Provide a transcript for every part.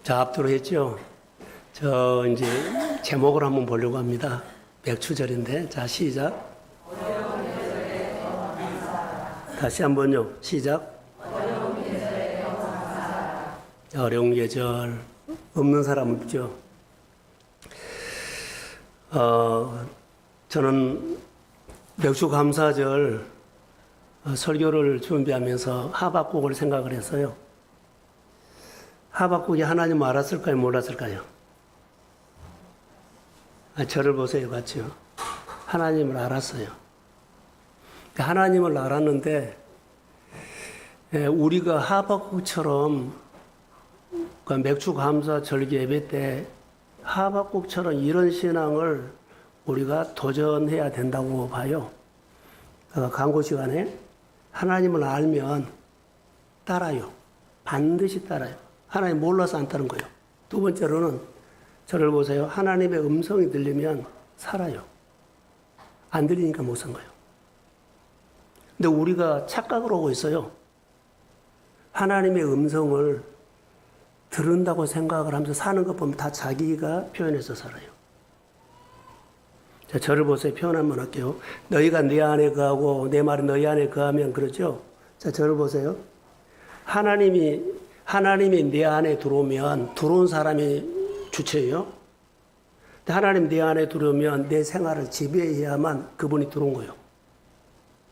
자, 앞으로 했죠. 저 이제 제목을 한번 보려고 합니다. 맥추절인데, 자 시작. 다시 한번요. 시작. 어려운 계절 없는 사람 없죠. 저는 맥추감사절 설교를 준비하면서 하박국을 생각을 했어요. 하박국이 하나님을 알았을까요? 몰랐을까요? 저를 보세요. 같이요. 하나님을 알았어요. 하나님을 알았는데 우리가 하박국처럼 맥추감사 절기 예배 때 하박국처럼 이런 신앙을 우리가 도전해야 된다고 봐요. 광고 시간에 하나님을 알면 따라요. 반드시 따라요. 하나님 몰라서 안 따른 거예요. 두 번째로는 저를 보세요. 하나님의 음성이 들리면 살아요. 안 들리니까 못 산 거예요. 근데 우리가 착각을 하고 있어요. 하나님의 음성을 들은다고 생각을 하면서 사는 것 보면 다 자기가 표현해서 살아요. 자, 저를 보세요. 표현 한번 할게요. 너희가 내 안에 거하고 내 말이 너희 안에 거하면 그러죠. 자, 저를 보세요. 하나님이 내 안에 들어오면 들어온 사람이 주체예요. 하나님 내 안에 들어오면 내 생활을 지배해야만 그분이 들어온 거예요.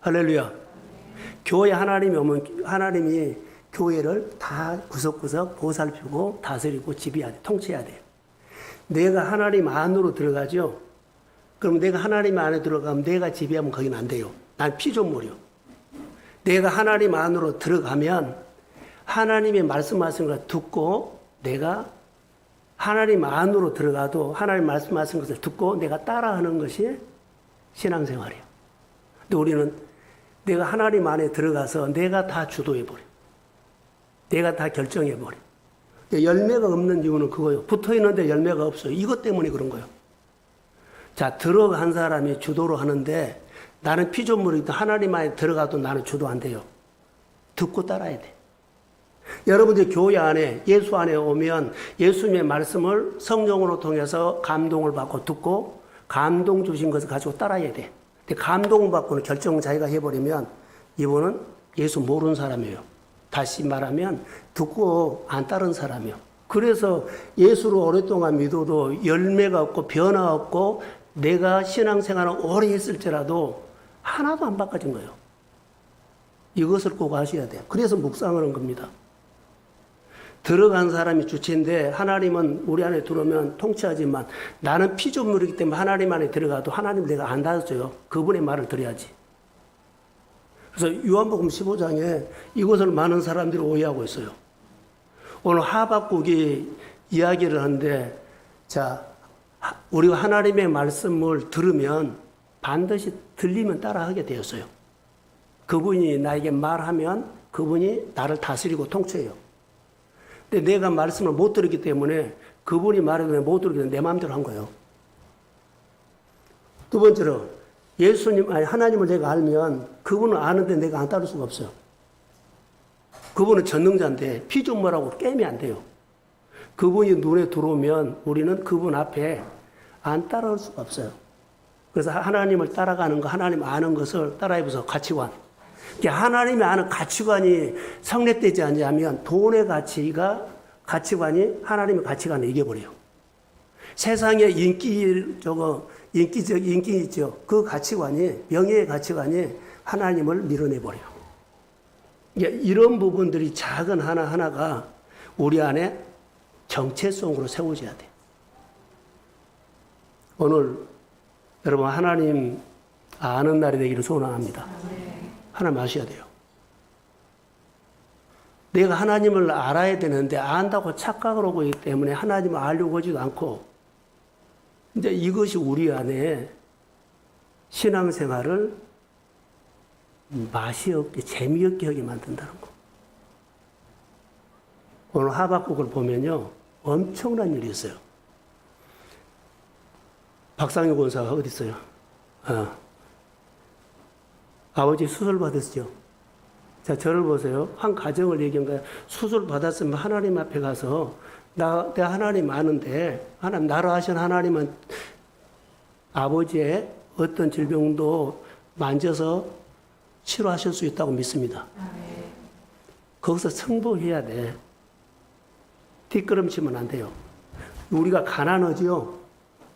할렐루야. 교회 하나님이 오면 하나님이 교회를 다 구석구석 보살피고 다스리고 지배해야 돼. 통치해야 돼요. 내가 하나님 안으로 들어가죠. 그럼 내가 하나님 안에 들어가면 내가 지배하면 거기는 안 돼요. 난 피조물이요. 내가 하나님 안으로 들어가면 하나님의 말씀하신 걸 듣고 내가 하나님 안으로 들어가도 하나님 말씀하신 것을 듣고 내가 따라하는 것이 신앙생활이에요. 근데 우리는 내가 하나님 안에 들어가서 내가 다 주도해버려. 내가 다 결정해버려. 열매가 없는 이유는 그거예요. 붙어있는데 열매가 없어요. 이것 때문에 그런 거예요. 자, 들어간 사람이 주도를 하는데 나는 피조물이다. 하나님 안에 들어가도 나는 주도 안 돼요. 듣고 따라야 돼. 여러분들 교회 안에 예수 안에 오면 예수님의 말씀을 성령으로 통해서 감동을 받고 듣고 감동 주신 것을 가지고 따라야 돼. 근데 감동을 받고는 결정을 자기가 해버리면 이분은 예수 모르는 사람이에요. 다시 말하면 듣고 안 따른 사람이에요. 그래서 예수를 오랫동안 믿어도 열매가 없고 변화 없고 내가 신앙생활을 오래 했을지라도 하나도 안 바꿔진 거예요. 이것을 꼭 아셔야 돼요. 그래서 묵상을 한 겁니다. 들어간 사람이 주체인데 하나님은 우리 안에 들어오면 통치하지만 나는 피조물이기 때문에 하나님 안에 들어가도 하나님 내가 안 닫았어요. 그분의 말을 들어야지. 그래서 요한복음 15장에 이것을 많은 사람들이 오해하고 있어요. 오늘 하박국이 이야기를 하는데 자, 우리가 하나님의 말씀을 들으면 반드시 들리면 따라하게 되었어요. 그분이 나에게 말하면 그분이 나를 다스리고 통치해요. 근데 내가 말씀을 못 들었기 때문에 그분이 말해도 못 들었기 때문에 내 마음대로 한 거예요. 두 번째로 하나님을 내가 알면 그분을 아는데 내가 안 따를 수가 없어요. 그분은 전능자인데 피조물하고 게임이 안 돼요. 그분이 눈에 들어오면 우리는 그분 앞에 안 따라올 수가 없어요. 그래서 하나님을 따라가는 거, 하나님 아는 것을 따라해보세요. 가치관. 하나님이 아는 가치관이 성립되지 않냐면 돈의 가치관이 하나님의 가치관을 이겨버려요. 세상에 인기 있죠. 그 가치관이, 명예의 가치관이 하나님을 밀어내버려요. 이런 부분들이 작은 하나하나가 우리 안에 정체성으로 세워져야 돼요. 오늘 여러분 하나님 아는 날이 되기를 소원합니다. 하나님 아셔야 돼요. 내가 하나님을 알아야 되는데 안다고 착각을 하고 있기 때문에 하나님을 알려고 하지도 않고 이제 이것이 우리 안에 신앙생활을 맛이 없게 재미없게 하게 만든다는 거. 오늘 하박국을 보면요 엄청난 일이 있어요. 박상효 권사가 어디 있어요? 아버지 수술 받으시죠? 자, 저를 보세요. 한 가정을 얘기한 거예요. 수술 받았으면 하나님 앞에 가서 내 하나님 아는데, 하나님, 나를 하신 하나님은 아버지의 어떤 질병도 만져서 치료하실 수 있다고 믿습니다. 거기서 승복해야 돼. 뒷걸음치면 안 돼요. 우리가 가난하지요.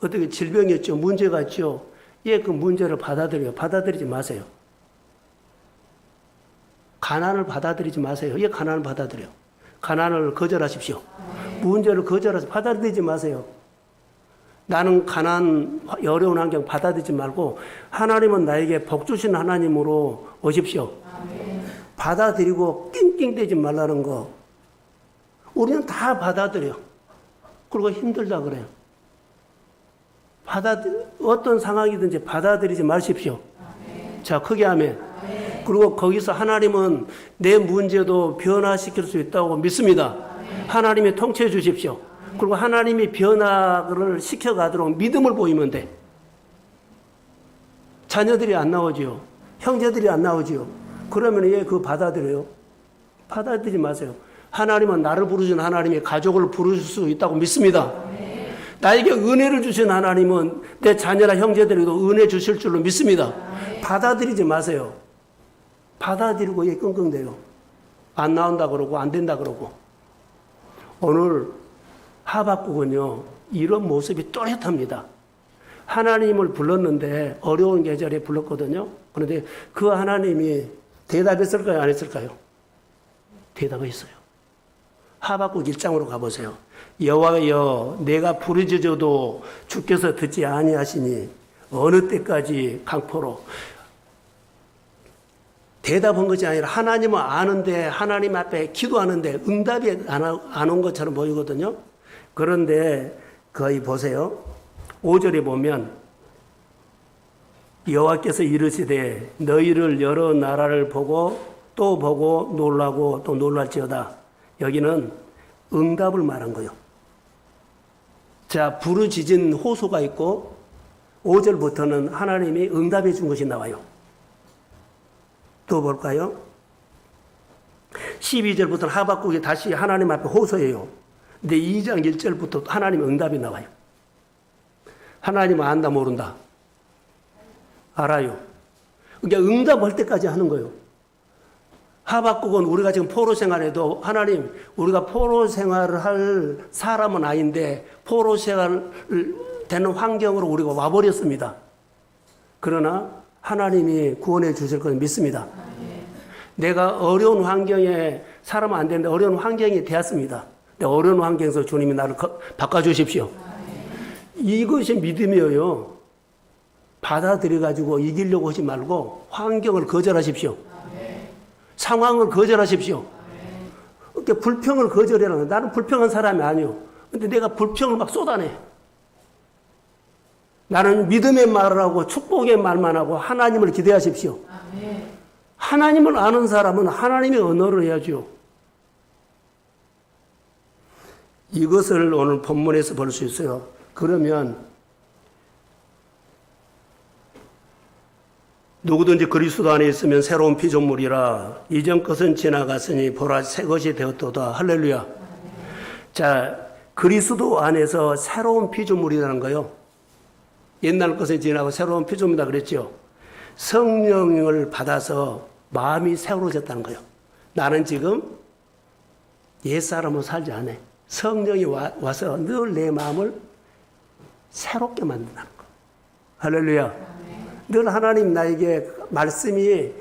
어떻게 질병이 있죠. 문제가 있죠. 예, 그 문제를 받아들여요. 받아들이지 마세요. 가난을 받아들이지 마세요. 예, 가난을 받아들여요. 가난을 거절하십시오. 문제를 거절해서 받아들이지 마세요. 나는 가난, 어려운 환경 받아들이지 말고 하나님은 나에게 복 주신 하나님으로 오십시오. 받아들이고 낑낑대지 말라는 거. 우리는 다 받아들여. 그리고 힘들다 그래요. 어떤 상황이든지 받아들이지 마십시오. 자, 크게 하면. 그리고 거기서 하나님은 내 문제도 변화시킬 수 있다고 믿습니다. 하나님이 통치해 주십시오. 그리고 하나님이 변화를 시켜가도록 믿음을 보이면 돼. 자녀들이 안 나오지요. 형제들이 안 나오지요. 그러면 예, 그거 받아들여요. 받아들이지 마세요. 하나님은 나를 부르신 하나님이 가족을 부르실 수 있다고 믿습니다. 나에게 은혜를 주신 하나님은 내 자녀나 형제들에게도 은혜 주실 줄로 믿습니다. 받아들이지 마세요. 받아들이고 예, 끙끙대요. 안 나온다 그러고 안 된다 그러고. 오늘 하박국은요, 이런 모습이 또렷합니다. 하나님을 불렀는데 어려운 계절에 불렀거든요. 그런데 그 하나님이 대답했을까요? 안 했을까요? 대답했어요. 하박국 1장으로 가보세요. 여호와여, 내가 부르짖어도 주께서 듣지 아니하시니 어느 때까지 강포로. 대답한 것이 아니라 하나님은 아는데 하나님 앞에 기도하는데 응답이 안 온 것처럼 보이거든요. 그런데 거기 보세요. 5절에 보면 여호와께서 이르시되 너희를 여러 나라를 보고 또 보고 놀라고 또 놀랄지어다. 여기는 응답을 말한 거예요. 자, 부르짖은 호소가 있고 5절부터는 하나님이 응답해 준 것이 나와요. 또 볼까요? 12절부터는 하박국이 다시 하나님 앞에 호소해요. 근데 2장 1절부터 하나님 응답이 나와요. 하나님은 안다 모른다? 알아요. 그러니까 응답할 때까지 하는 거예요. 하박국은 우리가 지금 포로 생활해도 하나님, 우리가 포로 생활을 할 사람은 아닌데 포로 생활 되는 환경으로 우리가 와버렸습니다. 그러나 하나님이 구원해 주실 걸 믿습니다. 내가 어려운 환경에 살아면 안 되는데 어려운 환경이 되었습니다. 어려운 환경에서 주님이 나를 바꿔주십시오. 이것이 믿음이에요. 받아들여가지고 이기려고 하지 말고 환경을 거절하십시오. 상황을 거절하십시오. 그러니까 불평을 거절해라. 나는 불평한 사람이 아니요. 근데 내가 불평을 막 쏟아내. 나는 믿음의 말을 하고 축복의 말만 하고 하나님을 기대하십시오. 하나님을 아는 사람은 하나님의 언어를 해야죠. 이것을 오늘 본문에서 볼 수 있어요. 그러면 누구든지 그리스도 안에 있으면 새로운 피조물이라 이전 것은 지나갔으니 보라 새 것이 되었도다. 할렐루야. 자, 그리스도 안에서 새로운 피조물이라는 거요. 옛날 것은 지나고 새로운 피조물이다 그랬죠. 성령을 받아서 마음이 새로워졌다는 거예요. 나는 지금 옛사람으로 살지 않아. 성령이 와서 늘 내 마음을 새롭게 만든다는 거. 할렐루야. 늘 하나님 나에게 말씀이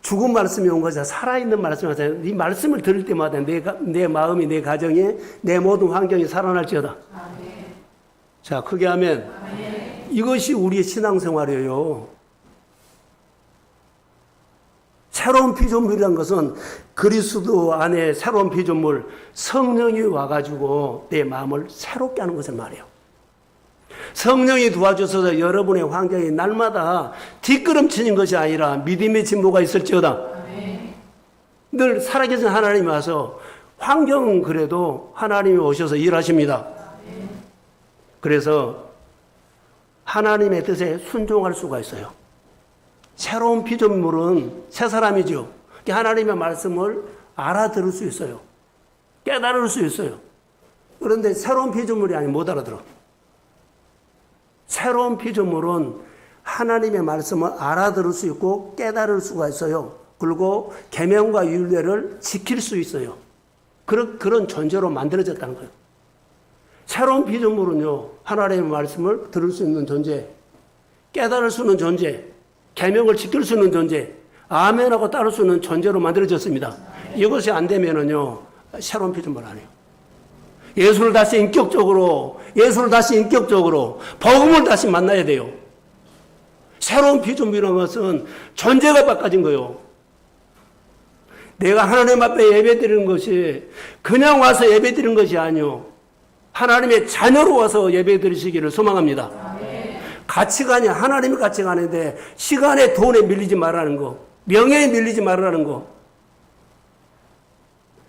죽은 말씀이 온 것이 살아있는 말씀이 왔어요. 이 말씀을 들을 때마다 내 마음이, 내 가정이, 내 모든 환경이 살아날지어다. 아멘. 자, 크게 하면 아멘. 이것이 우리의 신앙생활이에요. 새로운 피조물이라는 것은 그리스도 안에 새로운 피조물, 성령이 와가지고 내 마음을 새롭게 하는 것을 말해요. 성령이 도와주셔서 여러분의 환경이 날마다 뒷걸음치는 것이 아니라 믿음의 진보가 있을지어다. 늘 살아계신 하나님이 와서 환경은 그래도 하나님이 오셔서 일하십니다. 그래서 하나님의 뜻에 순종할 수가 있어요. 새로운 피조물은 새 사람이죠. 하나님의 말씀을 알아들을 수 있어요. 깨달을 수 있어요. 그런데 새로운 피조물이 아니면 못 알아들어. 새로운 피조물은 하나님의 말씀을 알아들을 수 있고 깨달을 수가 있어요. 그리고 계명과 율례를 지킬 수 있어요. 그런 존재로 만들어졌다는 거예요. 새로운 피조물은요, 하나님의 말씀을 들을 수 있는 존재, 깨달을 수 있는 존재, 계명을 지킬 수 있는 존재, 아멘하고 따를 수 있는 존재로 만들어졌습니다. 이것이 안 되면은요, 새로운 피조물 아니에요. 예수를 다시 인격적으로 복음을 다시 만나야 돼요. 새로운 피조물이라는 것은 존재가 바꿔진 거예요. 내가 하나님 앞에 예배드리는 것이 그냥 와서 예배드리는 것이 아니요, 하나님의 자녀로 와서 예배드리시기를 소망합니다. 가치관이 하나님의 가치관인데 시간에 돈에 밀리지 말라는 거, 명예에 밀리지 말라는 거,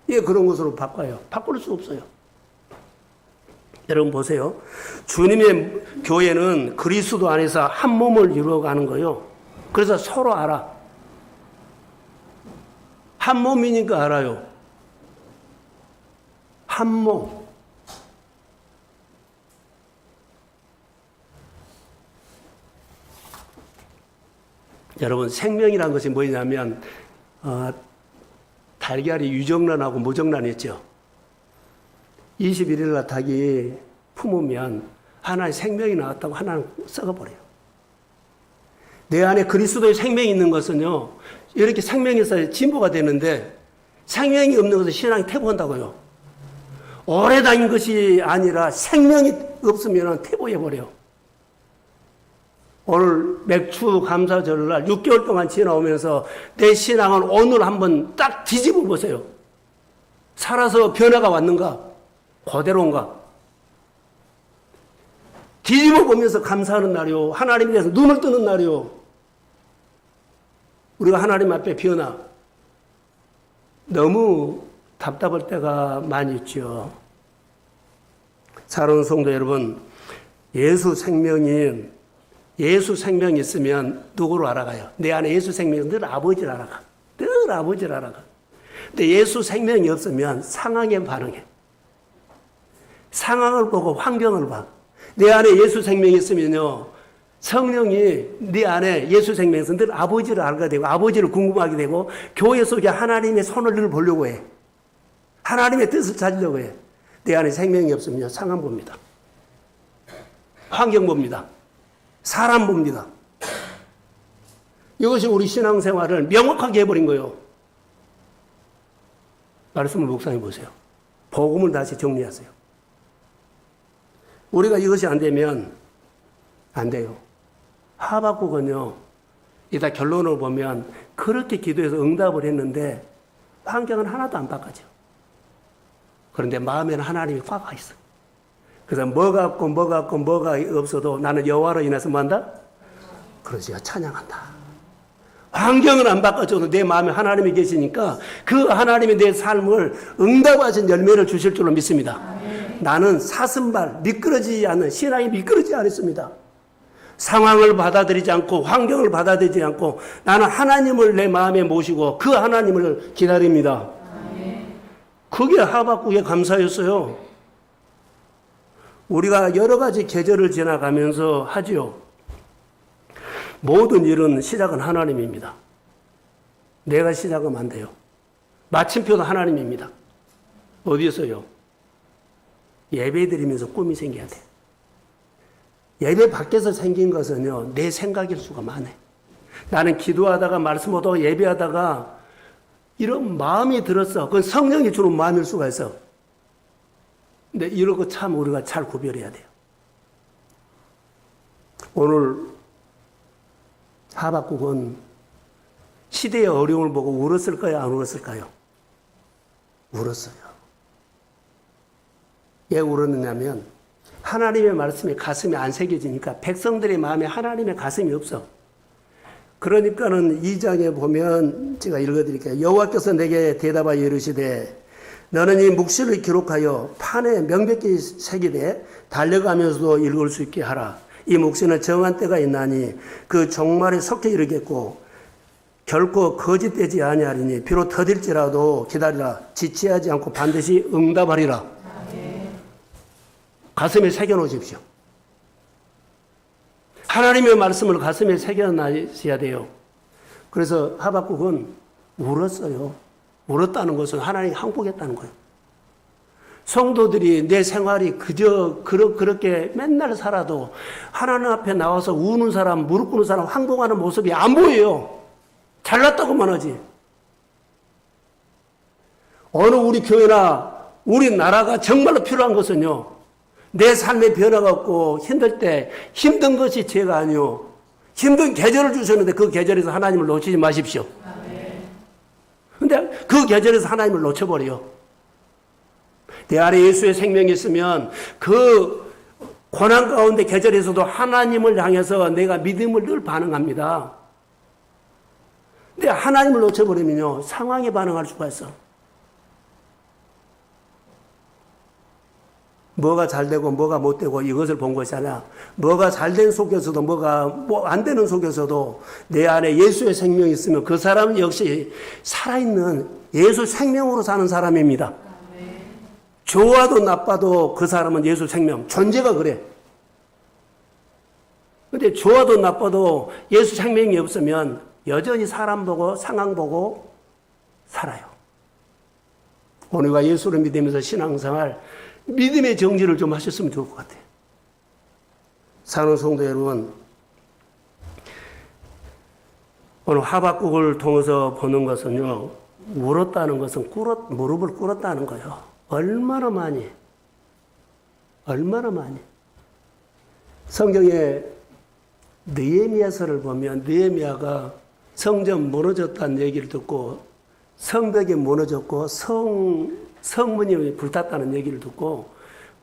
이게 그런 것으로 바꿔요. 바꿀 수 없어요. 여러분 보세요. 주님의 교회는 그리스도 안에서 한 몸을 이루어가는 거예요. 그래서 서로 알아. 한 몸이니까 알아요. 한 몸. 여러분, 생명이라는 것이 뭐냐면 달걀이 유정란하고 무정란이 있죠. 21일 날 닭이 품으면 하나의 생명이 나왔다고 하나는 썩어버려요. 내 안에 그리스도의 생명이 있는 것은요, 이렇게 생명이 있어야 진보가 되는데 생명이 없는 것은 신앙이 퇴보한다고요. 오래 다닌 것이 아니라 생명이 없으면 퇴보해버려요. 오늘 맥주 감사절날 6개월 동안 지나오면서 내 신앙은 오늘 한번 딱 뒤집어 보세요. 살아서 변화가 왔는가? 그대로인가? 뒤집어 보면서 감사하는 날이요. 하나님에 대해서 눈을 뜨는 날이요. 우리가 하나님 앞에 변화. 너무 답답할 때가 많이 있죠. 사랑하는 성도 여러분, 예수 생명이 있으면 누구를 알아가요? 내 안에 예수 생명은 늘 아버지를 알아가. 늘 아버지를 알아가. 근데 예수 생명이 없으면 상황에 반응해. 상황을 보고 환경을 봐. 내 안에 예수 생명이 있으면요, 성령이 네 안에 예수 생명에서 늘 아버지를 알게 되고 아버지를 궁금하게 되고 교회 속에 하나님의 손을 늘 보려고 해. 하나님의 뜻을 찾으려고 해. 내 안에 생명이 없으면 상황 봅니다. 환경 봅니다. 사람 봅니다. 이것이 우리 신앙생활을 명확하게 해버린 거예요. 말씀을 묵상해 보세요. 복음을 다시 정리하세요. 우리가 이것이 안 되면 안 돼요. 하박국은요, 이따 결론을 보면 그렇게 기도해서 응답을 했는데 환경은 하나도 안 바꿔져. 그런데 마음에는 하나님이 꽉 가 있어. 그래서 뭐가 없어도 나는 여호와로 인해서 뭐한다? 그러지, 찬양한다. 환경은 안 바꿔줘도 내 마음에 하나님이 계시니까 그 하나님이 내 삶을 응답하신 열매를 주실 줄로 믿습니다. 나는 사슴발, 미끄러지지 않는, 신앙이 미끄러지지 않았습니다. 상황을 받아들이지 않고 환경을 받아들이지 않고 나는 하나님을 내 마음에 모시고 그 하나님을 기다립니다. 그게 하박국의 감사였어요. 우리가 여러 가지 계절을 지나가면서 하지요. 모든 일은 시작은 하나님입니다. 내가 시작하면 안 돼요. 마침표도 하나님입니다. 어디에서요? 예배 드리면서 꿈이 생겨야 돼. 예배 밖에서 생긴 것은요, 내 생각일 수가 많아. 나는 기도하다가 말씀하다가 예배하다가 이런 마음이 들었어. 그건 성령이 주는 마음일 수가 있어. 근데 이런 거 참 우리가 잘 구별해야 돼요. 오늘 하박국은 시대의 어려움을 보고 울었을까요? 안 울었을까요? 울었어요. 왜 울었느냐면 하나님의 말씀이 가슴에 안 새겨지니까 백성들의 마음에 하나님의 가슴이 없어. 그러니까는 2장에 보면 제가 읽어드릴게요. 여호와께서 내게 대답하여 이르시되 너는 이 묵시를 기록하여 판에 명백히 새기되 달려가면서도 읽을 수 있게 하라. 이 묵시는 정한 때가 있나니 그 종말에 속해 이르겠고 결코 거짓되지 아니하리니 비록 더딜지라도 기다리라. 지체하지 않고 반드시 응답하리라. 가슴에 새겨놓으십시오. 하나님의 말씀을 가슴에 새겨놔야 돼요. 그래서 하박국은 울었어요. 울었다는 것은 하나님이 항복했다는 거예요. 성도들이 내 생활이 그저 그렇게 맨날 살아도 하나님 앞에 나와서 우는 사람, 무릎 꿇는 사람, 항복하는 모습이 안 보여요. 잘났다고만 하지. 어느 우리 교회나 우리 나라가 정말로 필요한 것은요, 내 삶의 변화가 없고 힘들 때 힘든 것이 죄가 아니요, 힘든 계절을 주셨는데 그 계절에서 하나님을 놓치지 마십시오. 근데 그 계절에서 하나님을 놓쳐버려요. 내 안에 예수의 생명이 있으면 그 고난 가운데 계절에서도 하나님을 향해서 내가 믿음을 늘 반응합니다. 근데 하나님을 놓쳐버리면요, 상황에 반응할 수가 있어. 뭐가 잘 되고 뭐가 못 되고 이것을 본 것이 아니라, 뭐가 잘 된 속에서도 뭐가 안 되는 속에서도 내 안에 예수의 생명이 있으면 그 사람은 역시 살아있는 예수 생명으로 사는 사람입니다. 좋아도 나빠도 그 사람은 예수 생명, 존재가 그래. 근데 좋아도 나빠도 예수 생명이 없으면 여전히 사람 보고 상황 보고 살아요. 오늘과 예수를 믿으면서 신앙생활, 믿음의 정지를 좀 하셨으면 좋을 것 같아요. 사랑하는 성도 여러분, 오늘 하박국을 통해서 보는 것은요, 울었다는 것은 무릎을 꿇었다는 거예요. 얼마나 많이 성경에 느헤미야서를 보면 느헤미야가 성전 무너졌다는 얘기를 듣고 성벽이 무너졌고 성문이 불탔다는 얘기를 듣고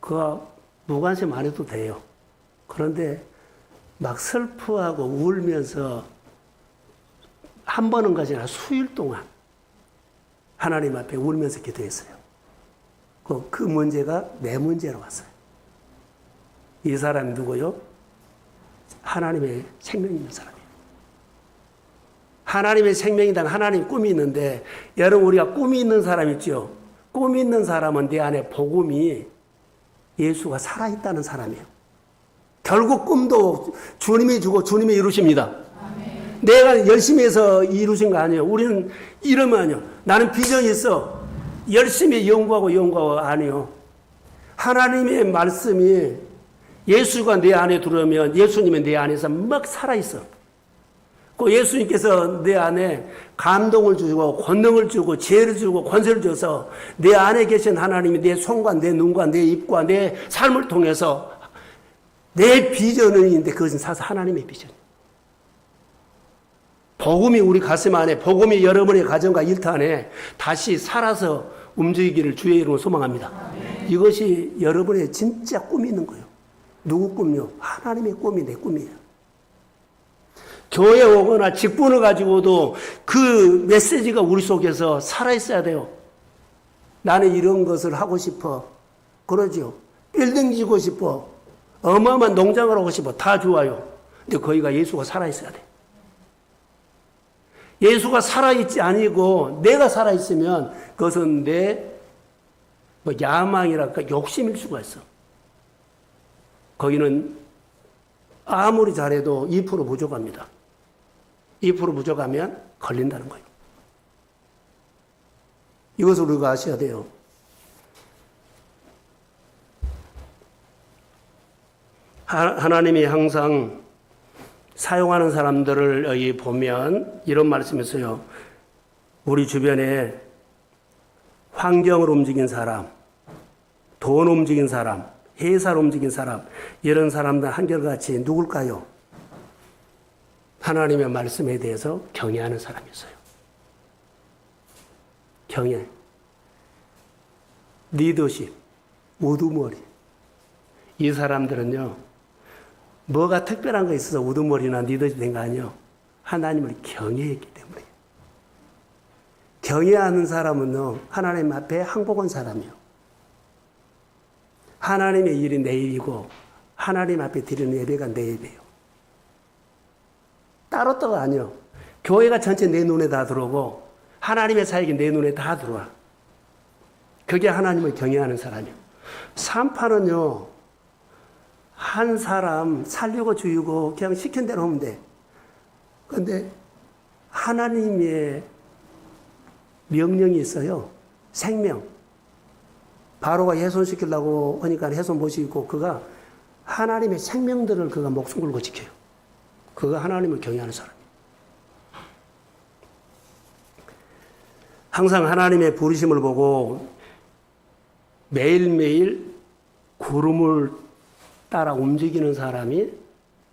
그가 무관심 안 해도 돼요. 그런데 막 슬퍼하고 울면서 한 번은 것이 아니라 수일 동안 하나님 앞에 울면서 기도했어요. 그 문제가 내 문제로 왔어요. 이 사람이 누구요? 하나님의 생명 있는 사람이에요. 하나님의 생명이다. 하나님 꿈이 있는데, 여러분 우리가 꿈이 있는 사람 있죠? 꿈이 있는 사람은 내 안에 복음이 예수가 살아있다는 사람이에요. 결국 꿈도 주님이 주고 주님이 이루십니다. 아멘. 내가 열심히 해서 이루신 거 아니에요. 우리는 이러면 아니요. 나는 비전이 있어. 열심히 연구하고 아니요. 하나님의 말씀이 예수가 내 안에 들어오면 예수님은 내 안에서 막 살아있어. 그 예수님께서 내 안에 감동을 주고 권능을 주고 지혜를 주고 권세를 줘서 내 안에 계신 하나님이 내 손과 내 눈과 내 입과 내 삶을 통해서 내 비전은 있는데 그것은 사실 하나님의 비전이에요. 복음이 우리 가슴 안에, 복음이 여러분의 가정과 일터 안에 다시 살아서 움직이기를 주의 이름으로 소망합니다. 아멘. 이것이 여러분의 진짜 꿈이 있는 거예요. 누구 꿈이요? 하나님의 꿈이 내 꿈이에요. 교회 오거나 직분을 가지고도 그 메시지가 우리 속에서 살아있어야 돼요. 나는 이런 것을 하고 싶어. 그러죠. 빌딩 지고 싶어. 어마어마한 농장을 하고 싶어. 다 좋아요. 근데 거기가 예수가 살아있어야 돼. 예수가 살아있지 아니고 내가 살아있으면 그것은 내 야망이랄까 욕심일 수가 있어. 거기는 아무리 잘해도 2% 부족합니다. 2% 부족하면 걸린다는 거예요. 이것을 우리가 아셔야 돼요. 하나님이 항상 사용하는 사람들을 여기 보면 이런 말씀이 있어요. 우리 주변에 환경을 움직인 사람, 돈 움직인 사람, 회사를 움직인 사람, 이런 사람들 한결같이 누굴까요? 하나님의 말씀에 대해서 경외하는 사람이 있어요. 경외, 리더십, 우두머리. 이 사람들은요, 뭐가 특별한 거 있어서 우두머리나 리더십 된 거 아니에요. 하나님을 경외했기 때문에. 경외하는 사람은요, 하나님 앞에 항복한 사람이에요. 하나님의 일이 내 일이고 하나님 앞에 드리는 예배가 내 예배예요. 따로따로 아니에요. 교회가 전체 내 눈에 다 들어오고 하나님의 사역이 내 눈에 다 들어와. 그게 하나님을 경외하는 사람이에요. 산파는요, 한 사람 살리고 죽이고 그냥 시킨 대로 하면 돼. 그런데 하나님의 명령이 있어요. 생명. 바로가 훼손시키려고 하니까 훼손 못 시키고 그가 하나님의 생명들을 그가 목숨 걸고 지켜요. 그가 하나님을 경외하는 사람이에요. 항상 하나님의 부르심을 보고 매일매일 구름을 따라 움직이는 사람이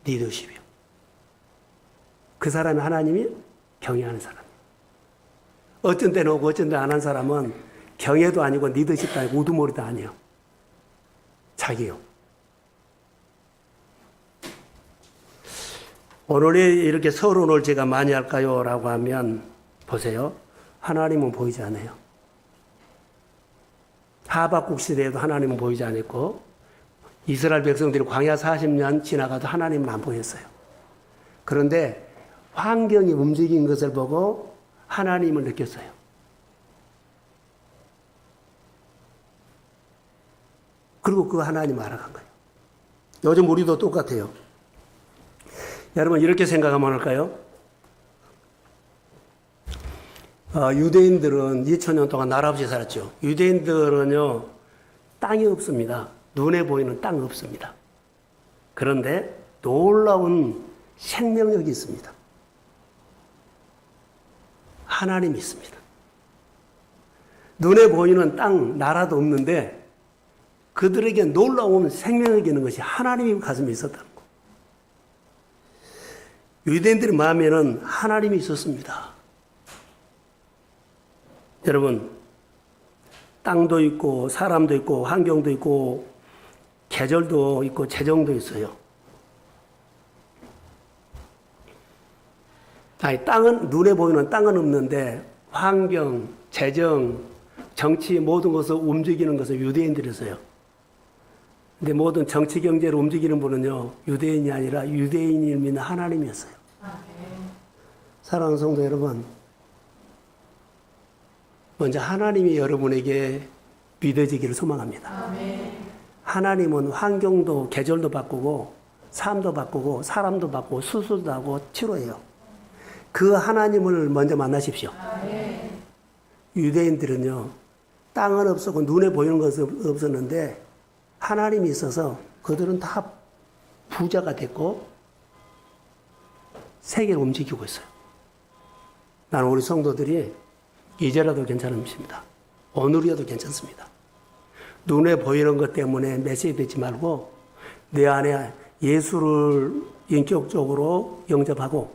리더십이요. 그 사람이 하나님이 경외하는 사람이에요. 어쩐 때는 오고 어쩐 때 안 한 사람은 경외도 아니고 리더십도 아니고 우두머리도 아니에요. 자기요. 오늘 이렇게 서론을 제가 많이 할까요? 라고 하면 보세요. 하나님은 보이지 않아요. 하박국 시대에도 하나님은 보이지 않았고 이스라엘 백성들이 광야 40년 지나가도 하나님은 안 보였어요. 그런데 환경이 움직인 것을 보고 하나님을 느꼈어요. 그리고 그 하나님을 알아간 거예요. 요즘 우리도 똑같아요. 여러분 이렇게 생각하면 할까요? 유대인들은 2000년 동안 나라 없이 살았죠. 유대인들은요, 땅이 없습니다. 눈에 보이는 땅이 없습니다. 그런데 놀라운 생명력이 있습니다. 하나님이 있습니다. 눈에 보이는 땅, 나라도 없는데 그들에게 놀라운 생명력이 있는 것이 하나님이 가슴에 있었다는 거. 유대인들의 마음에는 하나님이 있었습니다. 여러분, 땅도 있고 사람도 있고 환경도 있고 계절도 있고 재정도 있어요. 아니, 땅은 눈에 보이는 땅은 없는데 환경, 재정, 정치 모든 것을 움직이는 것은 유대인들이었어요. 근데 모든 정치 경제를 움직이는 분은요 유대인이 아니라 유대인을 믿는 하나님이었어요. 사랑하는 성도 여러분, 먼저 하나님이 여러분에게 믿어지기를 소망합니다. 아멘. 하나님은 환경도 계절도 바꾸고 삶도 바꾸고 사람도 바꾸고 수술도 하고 치료해요. 그 하나님을 먼저 만나십시오. 아멘. 유대인들은요 땅은 없었고 눈에 보이는 것은 없었는데 하나님이 있어서 그들은 다 부자가 됐고 세계를 움직이고 있어요. 나는 우리 성도들이 이제라도 괜찮습니다. 오늘이라도 괜찮습니다. 눈에 보이는 것 때문에 메시지 듣지 말고 내 안에 예수를 인격적으로 영접하고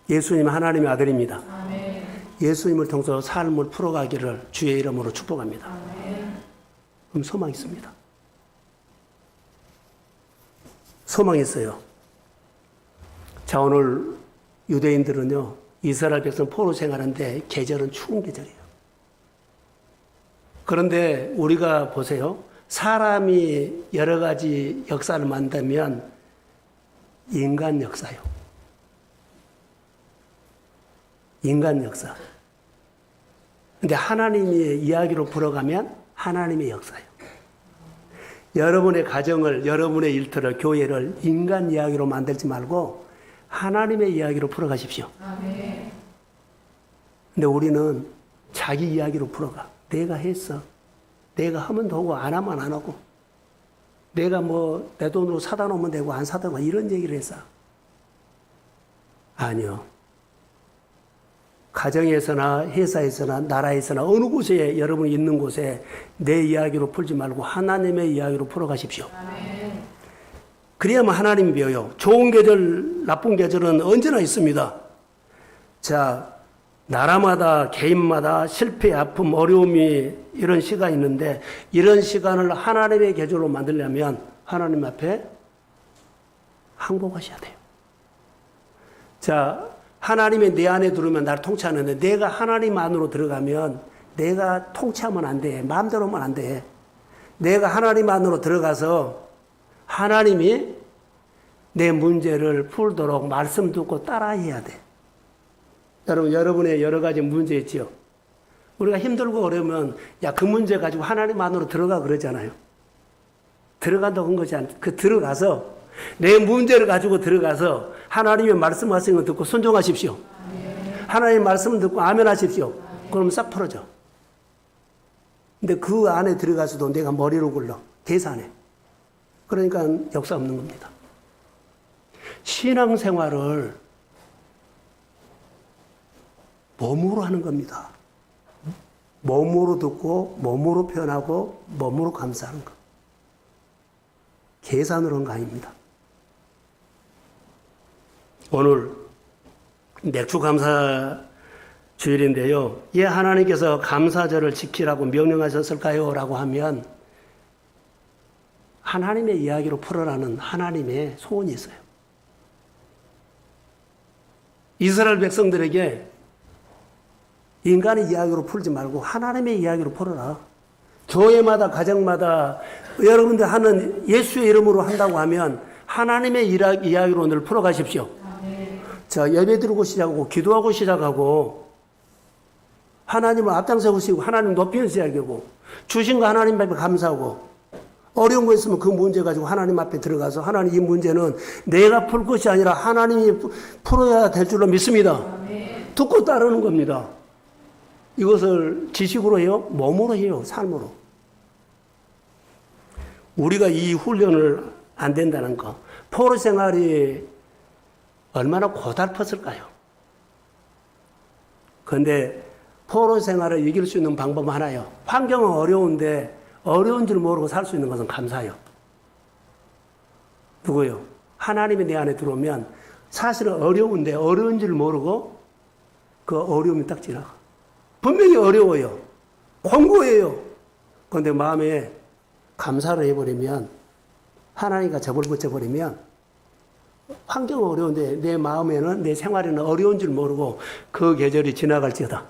예수님 하나님의 아들입니다. 아멘. 예수님을 통해서 삶을 풀어가기를 주의 이름으로 축복합니다. 아멘. 그럼 소망이 있습니다. 소망이 있어요. 자, 오늘 유대인들은요 이스라엘 백성 포로 생활하는데 계절은 추운 계절이에요. 그런데 우리가 보세요. 사람이 여러 가지 역사를 만들면 인간 역사요. 인간 역사. 근데 하나님의 이야기로 풀어가면 하나님의 역사요. 여러분의 가정을, 여러분의 일터를, 교회를 인간 이야기로 만들지 말고 하나님의 이야기로 풀어가십시오. 아멘. 근데 우리는 자기 이야기로 풀어가. 내가 했어. 내가 하면 되고 안 하면 안 하고. 내가 뭐 내 돈으로 사다 놓으면 되고 안 사다 놓으면 이런 얘기를 했어. 아니요. 가정에서나 회사에서나 나라에서나 어느 곳에 여러분이 있는 곳에 내 이야기로 풀지 말고 하나님의 이야기로 풀어가십시오. 아멘. 그래야만 하나님이 배워요. 좋은 계절, 나쁜 계절은 언제나 있습니다. 자, 나라마다 개인마다 실패, 아픔, 어려움이 이런 시간이 있는데 이런 시간을 하나님의 계절로 만들려면 하나님 앞에 항복하셔야 돼요. 자, 하나님이 내 안에 들어오면 나를 통치하는데 내가 하나님 안으로 들어가면 내가 통치하면 안 돼. 마음대로 하면 안 돼. 내가 하나님 안으로 들어가서 하나님이 내 문제를 풀도록 말씀 듣고 따라해야 돼. 여러분, 여러분의 여러 가지 문제 있지요. 우리가 힘들고 어려우면 야, 그 문제 가지고 하나님 안으로 들어가 그러잖아요. 들어간다고 한 것이 아니라 들어가서 내 문제를 가지고 들어가서 하나님의 말씀하시는 걸 듣고 순종하십시오. 하나님의 말씀을 듣고 아멘 하십시오. 그러면 싹 풀어져. 근데 그 안에 들어가서도 내가 머리로 굴러. 계산해. 그러니까 역사 없는 겁니다. 신앙생활을 몸으로 하는 겁니다. 몸으로 듣고 몸으로 표현하고 몸으로 감사하는 것. 계산으로 한 거 아닙니다. 오늘 맥주 감사 주일인데요. 예, 하나님께서 감사절을 지키라고 명령하셨을까요? 라고 하면 하나님의 이야기로 풀어라는 하나님의 소원이 있어요. 이스라엘 백성들에게 인간의 이야기로 풀지 말고 하나님의 이야기로 풀어라. 교회마다 가정마다 여러분들 하는 예수의 이름으로 한다고 하면 하나님의 이야기로 늘 풀어가십시오. 자, 예배 드리고 시작하고 기도하고 시작하고 하나님을 앞장서시고 하나님 높이는 시작이고 주신 거 하나님 앞에 감사하고 어려운 거 있으면 그 문제 가지고 하나님 앞에 들어가서 하나님 이 문제는 내가 풀 것이 아니라 하나님이 풀어야 될 줄로 믿습니다. 듣고 따르는 겁니다. 이것을 지식으로 해요? 몸으로 해요? 삶으로? 우리가 이 훈련을 안 된다는 거. 포로 생활이 얼마나 고달팠을까요? 그런데 포로 생활을 이길 수 있는 방법은 하나요. 환경은 어려운데 어려운 줄 모르고 살 수 있는 것은 감사해요. 누구요? 하나님이 내 안에 들어오면 사실은 어려운데 어려운 줄 모르고 그 어려움이 딱 지나가. 분명히 어려워요. 공고해요. 그런데 마음에 감사를 해버리면 하나님과 접을 붙여버리면 환경은 어려운데 내 마음에는 내 생활에는 어려운 줄 모르고 그 계절이 지나갈지어다.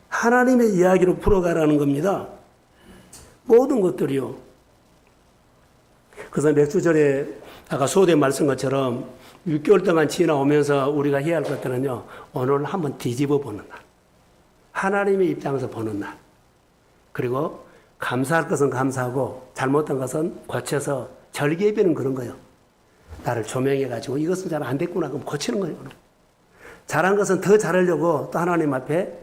하나님의 이야기로 풀어가라는 겁니다. 모든 것들이요. 그래서 맥주절에 아까 소대 말씀 것처럼 6개월 동안 지나오면서 우리가 해야 할 것들은요. 오늘 한번 뒤집어 보는 날. 하나님의 입장에서 보는 날. 그리고 감사할 것은 감사하고 잘못한 것은 고쳐서 절개비는 그런 거예요. 나를 조명해가지고 이것은 잘 안 됐구나 그럼 고치는 거예요. 잘한 것은 더 잘하려고 또 하나님 앞에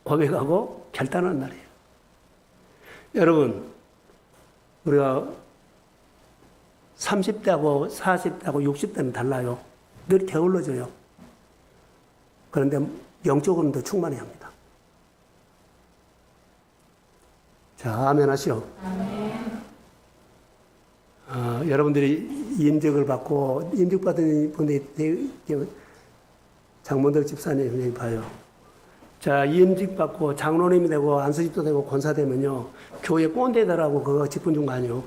고백하고 결단하는 날이에요. 여러분 우리가 30대하고 40대하고 60대는 달라요. 늘 게을러져요. 그런데 영적으로는 더 충만해야 합니다. 자, 아멘 하시오. 여러분들이 임직을 받고 임직받은 분들이 장모들 집사님 봐요. 자, 임직 받고 장로님이 되고 안수집도 되고 권사 되면요. 교회 꼰대들하고 그거 직분 준 거 아니요.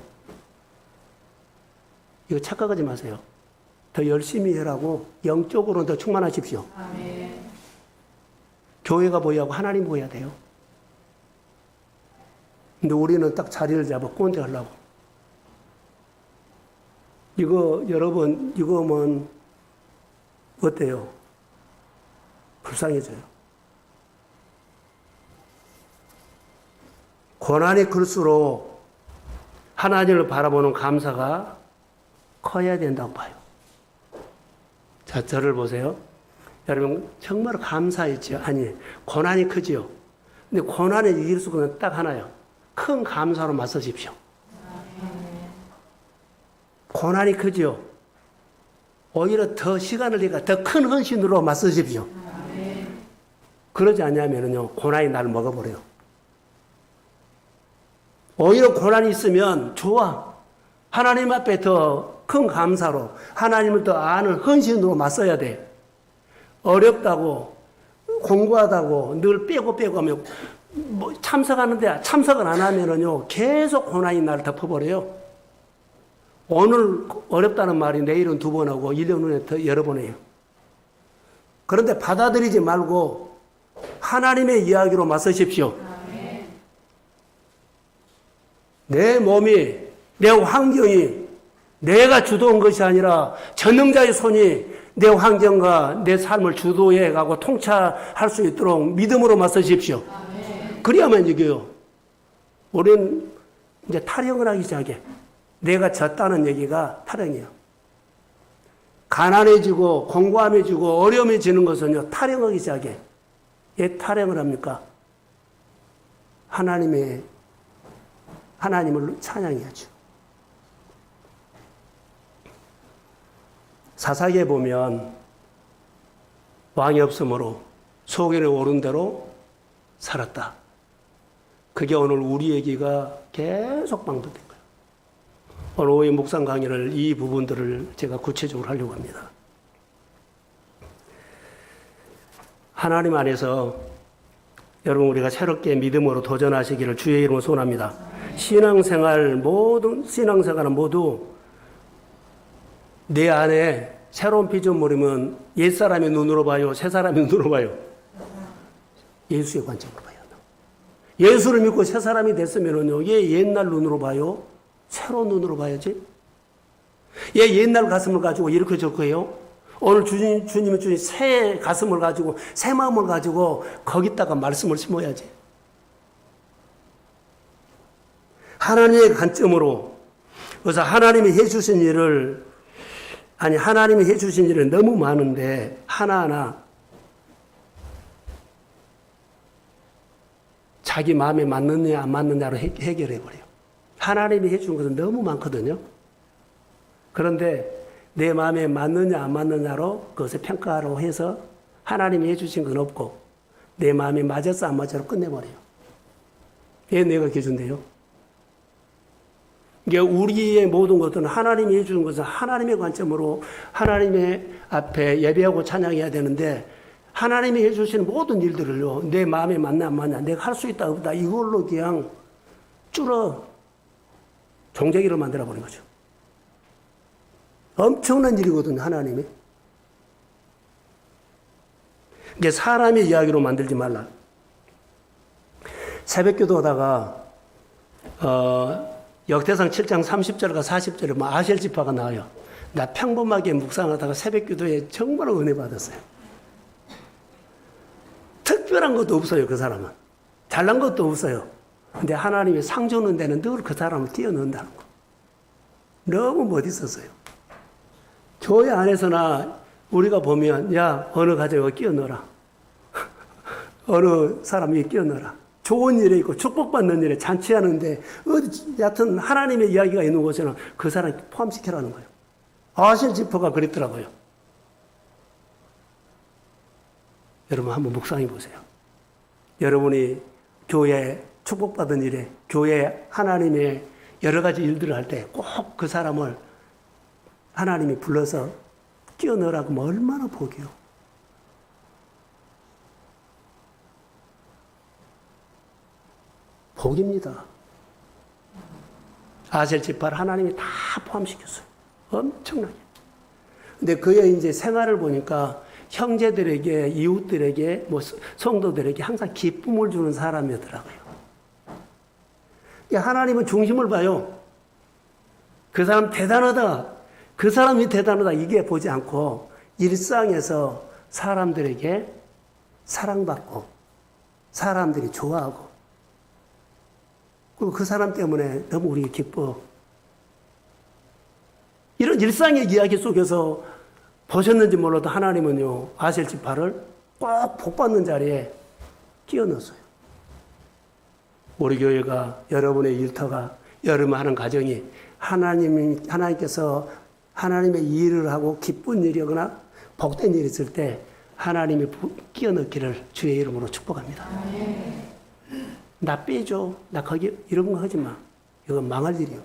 이거 착각하지 마세요. 더 열심히 해라고 영적으로는 더 충만하십시오. 아멘. 교회가 보여야 하고 하나님 보여야 돼요. 근데 우리는 딱 자리를 잡아 꼰대 하려고. 이거 여러분 이거면 어때요? 불쌍해져요. 고난이 클수록 하나님을 바라보는 감사가 커야 된다고 봐요. 자, 저를 보세요. 여러분 정말 감사했죠? 아니, 고난이 크지요? 근데 고난을 이길 수는 딱 하나요. 큰 감사로 맞서십시오. 고난이 크지요? 오히려 더 시간을 내가 더 큰 헌신으로 맞서십시오. 그러지 않냐면요, 고난이 나를 먹어버려요. 오히려 고난이 있으면 좋아. 하나님 앞에 더 큰 감사로 하나님을 더 아는 헌신으로 맞서야 돼. 어렵다고 공부하다고 늘 빼고 하면 뭐 참석하는데 참석을 안 하면은요 계속 고난이 나를 덮어버려요. 오늘 어렵다는 말이 내일은 2번 하고 1년 후에 더 여러 번 해요. 그런데 받아들이지 말고 하나님의 이야기로 맞서십시오. 내 몸이, 내 환경이 내가 주도한 것이 아니라 전능자의 손이 내 환경과 내 삶을 주도해 가고 통찰할 수 있도록 믿음으로 맞서십시오. 그래야만 이겨요. 우리는 이제 타령을 하기 시작해. 내가 졌다는 얘기가 타령이에요. 가난해지고 공고함해지고 어려움해지는 것은요, 타령하기 시작해. 왜 타령을 합니까? 하나님을 찬양해야죠. 사사기에 보면 왕이 없으므로 소견에 오른 대로 살았다. 그게 오늘 우리 얘기가 계속 방불된 거예요. 오늘 오후에 묵상 강의를 이 부분들을 제가 구체적으로 하려고 합니다. 하나님 안에서 여러분 우리가 새롭게 믿음으로 도전하시기를 주의 이름으로 소원합니다. 신앙생활은 모두 내 안에 새로운 피조물이면 옛사람의 눈으로 봐요, 새사람의 눈으로 봐요. 예수의 관점으로 봐야 한다. 예수를 믿고 새사람이 됐으면요, 얘 옛날 눈으로 봐요, 새로운 눈으로 봐야지. 얘 옛날 가슴을 가지고 이렇게 저렇게 해요. 오늘 주님은 주신 새 가슴을 가지고, 새 마음을 가지고 거기다가 말씀을 심어야지. 하나님의 관점으로, 그래서 하나님이 해주신 일을 너무 많은데 하나하나 자기 마음에 맞느냐 안 맞느냐로 해결해버려요. 하나님이 해준 것은 너무 많거든요. 그런데 내 마음에 맞느냐 안 맞느냐로 그것을 평가로 해서 하나님이 해주신 건 없고 내 마음에 맞았어 안 맞아로 끝내버려요. 왜 내가 기준돼요? 이게 우리의 모든 것들은 하나님이 해주는 것은 하나님의 관점으로 하나님의 앞에 예배하고 찬양해야 되는데 하나님이 해주시는 모든 일들을요, 내 마음에 맞나 안 맞나, 내가 할 수 있다 없다 이걸로 그냥 종자기를 만들어버린 거죠. 엄청난 일이거든요, 하나님이. 이게 사람의 이야기로 만들지 말라. 새벽기도 하다가 역대상 7장 30절과 40절에 아셀 지파가 나와요. 나 평범하게 묵상하다가 새벽기도에 정말 은혜 받았어요. 특별한 것도 없어요, 그 사람은. 잘난 것도 없어요. 근데 하나님이 상 주는 데는 늘 그 사람을 끼워넣는다는 거. 너무 멋있었어요. 교회 안에서나 우리가 보면, 야, 어느 가정에 끼워넣어라. 어느 사람이 끼워넣어라. 좋은 일에 있고 축복받는 일에 잔치하는데 여하튼 하나님의 이야기가 있는 곳에는 그 사람 포함시키라는 거예요. 아셀 지파가 그랬더라고요. 여러분 한번 묵상해 보세요. 여러분이 교회 축복받은 일에, 교회 하나님의 여러 가지 일들을 할 때 꼭 그 사람을 하나님이 불러서 끼워 넣으라고 하면 얼마나 복이요. 복입니다. 아셀 지파를 하나님이 다 포함시켰어요. 엄청나게. 근데 그의 이제 생활을 보니까 형제들에게, 이웃들에게, 성도들에게 항상 기쁨을 주는 사람이었더라고요. 하나님은 중심을 봐요. 그 사람 대단하다. 그 사람이 대단하다. 이게 보지 않고 일상에서 사람들에게 사랑받고 사람들이 좋아하고 그리고 그 사람 때문에 너무 우리가 기뻐. 이런 일상의 이야기 속에서 보셨는지 몰라도 하나님은요, 아셀 지파를 꼭 복받는 자리에 끼워 넣었어요. 우리 교회가, 여러분의 일터가, 여러분 하는 가정이 하나님께서 하나님의 일을 하고 기쁜 일이거나 복된 일이 있을 때 하나님이 끼워 넣기를 주의 이름으로 축복합니다. 나 빼줘. 나 거기 이런 거 하지 마. 이건 망할 일이요.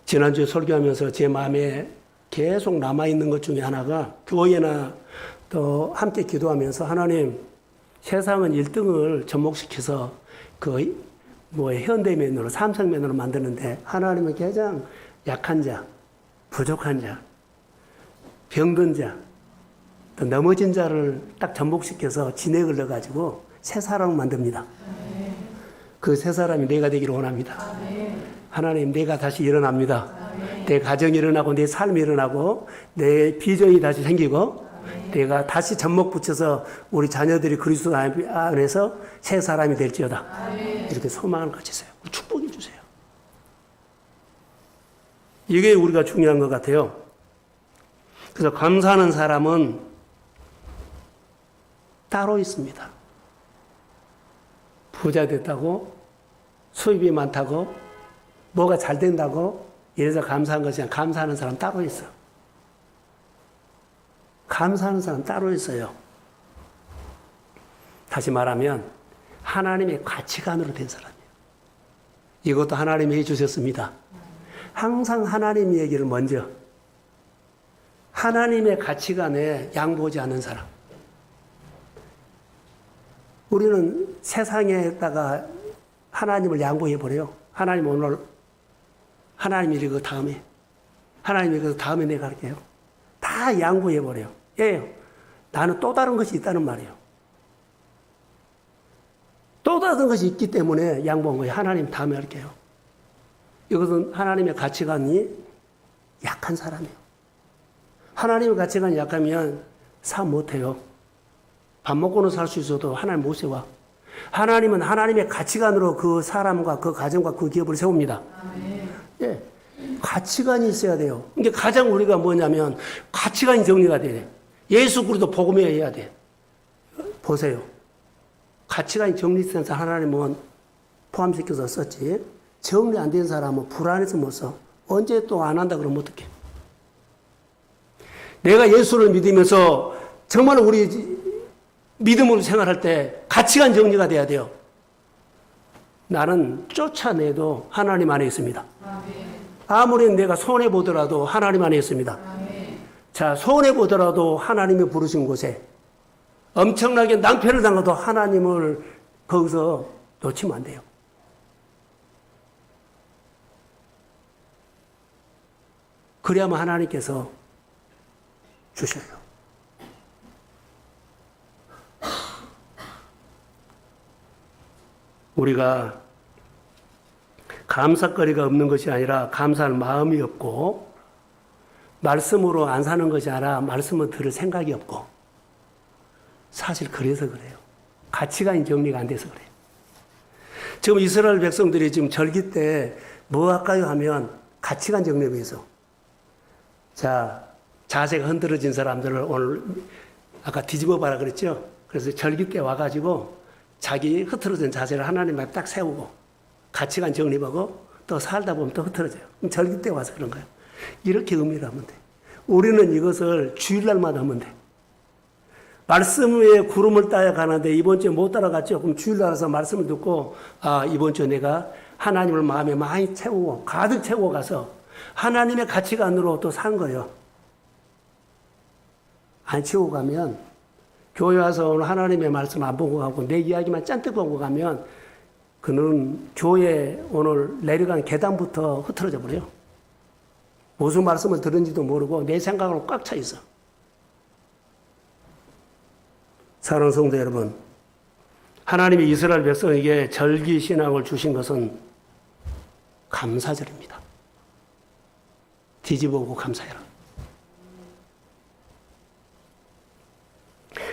지난주에 설교하면서 제 마음에 계속 남아있는 것 중에 하나가 교회나 또 함께 기도하면서 하나님 세상은 1등을 접목시켜서 현대면으로 삼성면으로 만드는데 하나님은 가장 약한 자, 부족한 자, 병든 자, 또 넘어진 자를 딱 접목시켜서 진액을 넣어가지고 새 사람을 만듭니다. 그 새 사람이 내가 되기를 원합니다. 하나님, 내가 다시 일어납니다. 내 가정이 일어나고 내 삶이 일어나고 내 비전이 다시 생기고 내가 다시 접목 붙여서 우리 자녀들이 그리스도 안에서 새 사람이 될지어다. 이렇게 소망을 가지세요. 축복해 주세요. 이게 우리가 중요한 것 같아요. 그래서 감사하는 사람은 따로 있습니다. 부자 됐다고, 수입이 많다고, 뭐가 잘 된다고 이래서 감사한 것이 아니라 감사하는 사람 따로 있어. 감사하는 사람 따로 있어요. 다시 말하면 하나님의 가치관으로 된 사람이에요. 이것도 하나님이 해주셨습니다. 항상 하나님 얘기를 먼저, 하나님의 가치관에 양보하지 않는 사람. 우리는 세상에다가 하나님을 양보해버려요. 하나님 오늘, 하나님이 이거 다음에, 하나님이 이거 다음에 내가 할게요. 다 양보해버려요. 예, 나는 또 다른 것이 있다는 말이에요. 또 다른 것이 있기 때문에 양보한 거예요. 하나님 다음에 할게요. 이것은 하나님의 가치관이 약한 사람이에요. 하나님의 가치관이 약하면 삶 못해요. 밥 먹고는 살 수 있어도 하나님 못 세워. 하나님은 하나님의 가치관으로 그 사람과 그 가정과 그 기업을 세웁니다. 예, 가치관이 있어야 돼요. 근데 가장 우리가 뭐냐면 가치관이 정리가 돼야 돼. 예수 그리스도 복음해야 돼. 보세요. 가치관이 정리된 사람 하나님은 포함시켜서 썼지. 정리 안 된 사람은 불안해서 못 써. 언제 또 안 한다 그러면 어떡해. 내가 예수를 믿으면서 정말 우리 믿음으로 생활할 때 가치관 정리가 돼야 돼요. 나는 쫓아내도 하나님 안에 있습니다. 아무리 내가 손해보더라도 하나님 안에 있습니다. 자, 손해보더라도 하나님이 부르신 곳에 엄청나게 낭패를 당해도 하나님을 거기서 놓치면 안 돼요. 그래야만 하나님께서 주셔요. 우리가 감사거리가 없는 것이 아니라 감사할 마음이 없고, 말씀으로 안 사는 것이 아니라 말씀을 들을 생각이 없고, 사실 그래서 그래요. 가치관이 정리가 안 돼서 그래요. 지금 이스라엘 백성들이 지금 절기 때 뭐 할까요 하면 가치관 정리에 위해서. 자, 자세가 흔들어진 사람들을 오늘 아까 뒤집어 봐라 그랬죠? 그래서 절기 때 와가지고 자기 흐트러진 자세를 하나님 앞에 딱 세우고 가치관 정립하고 또 살다 보면 또 흐트러져요. 그럼 절기 때 와서 그런 거예요. 이렇게 의미를 하면 돼. 우리는 이것을 주일날마다 하면 돼. 말씀 위에 구름을 따라 가는데 이번 주에 못 따라갔죠. 그럼 주일날 와서 말씀을 듣고 아, 이번 주에 내가 하나님을 마음에 많이 채우고 가득 채우고 가서 하나님의 가치관으로 또 산 거예요. 안 채우고 가면 교회 와서 오늘 하나님의 말씀 안 보고 가고 내 이야기만 짠뜩 보고 가면 그는 교회 오늘 내려간 계단부터 흐트러져 버려요. 무슨 말씀을 들은지도 모르고 내 생각으로 꽉 차 있어. 사랑하는 성도 여러분, 하나님이 이스라엘 백성에게 절기 신앙을 주신 것은 감사절입니다. 뒤집어보고 감사해라.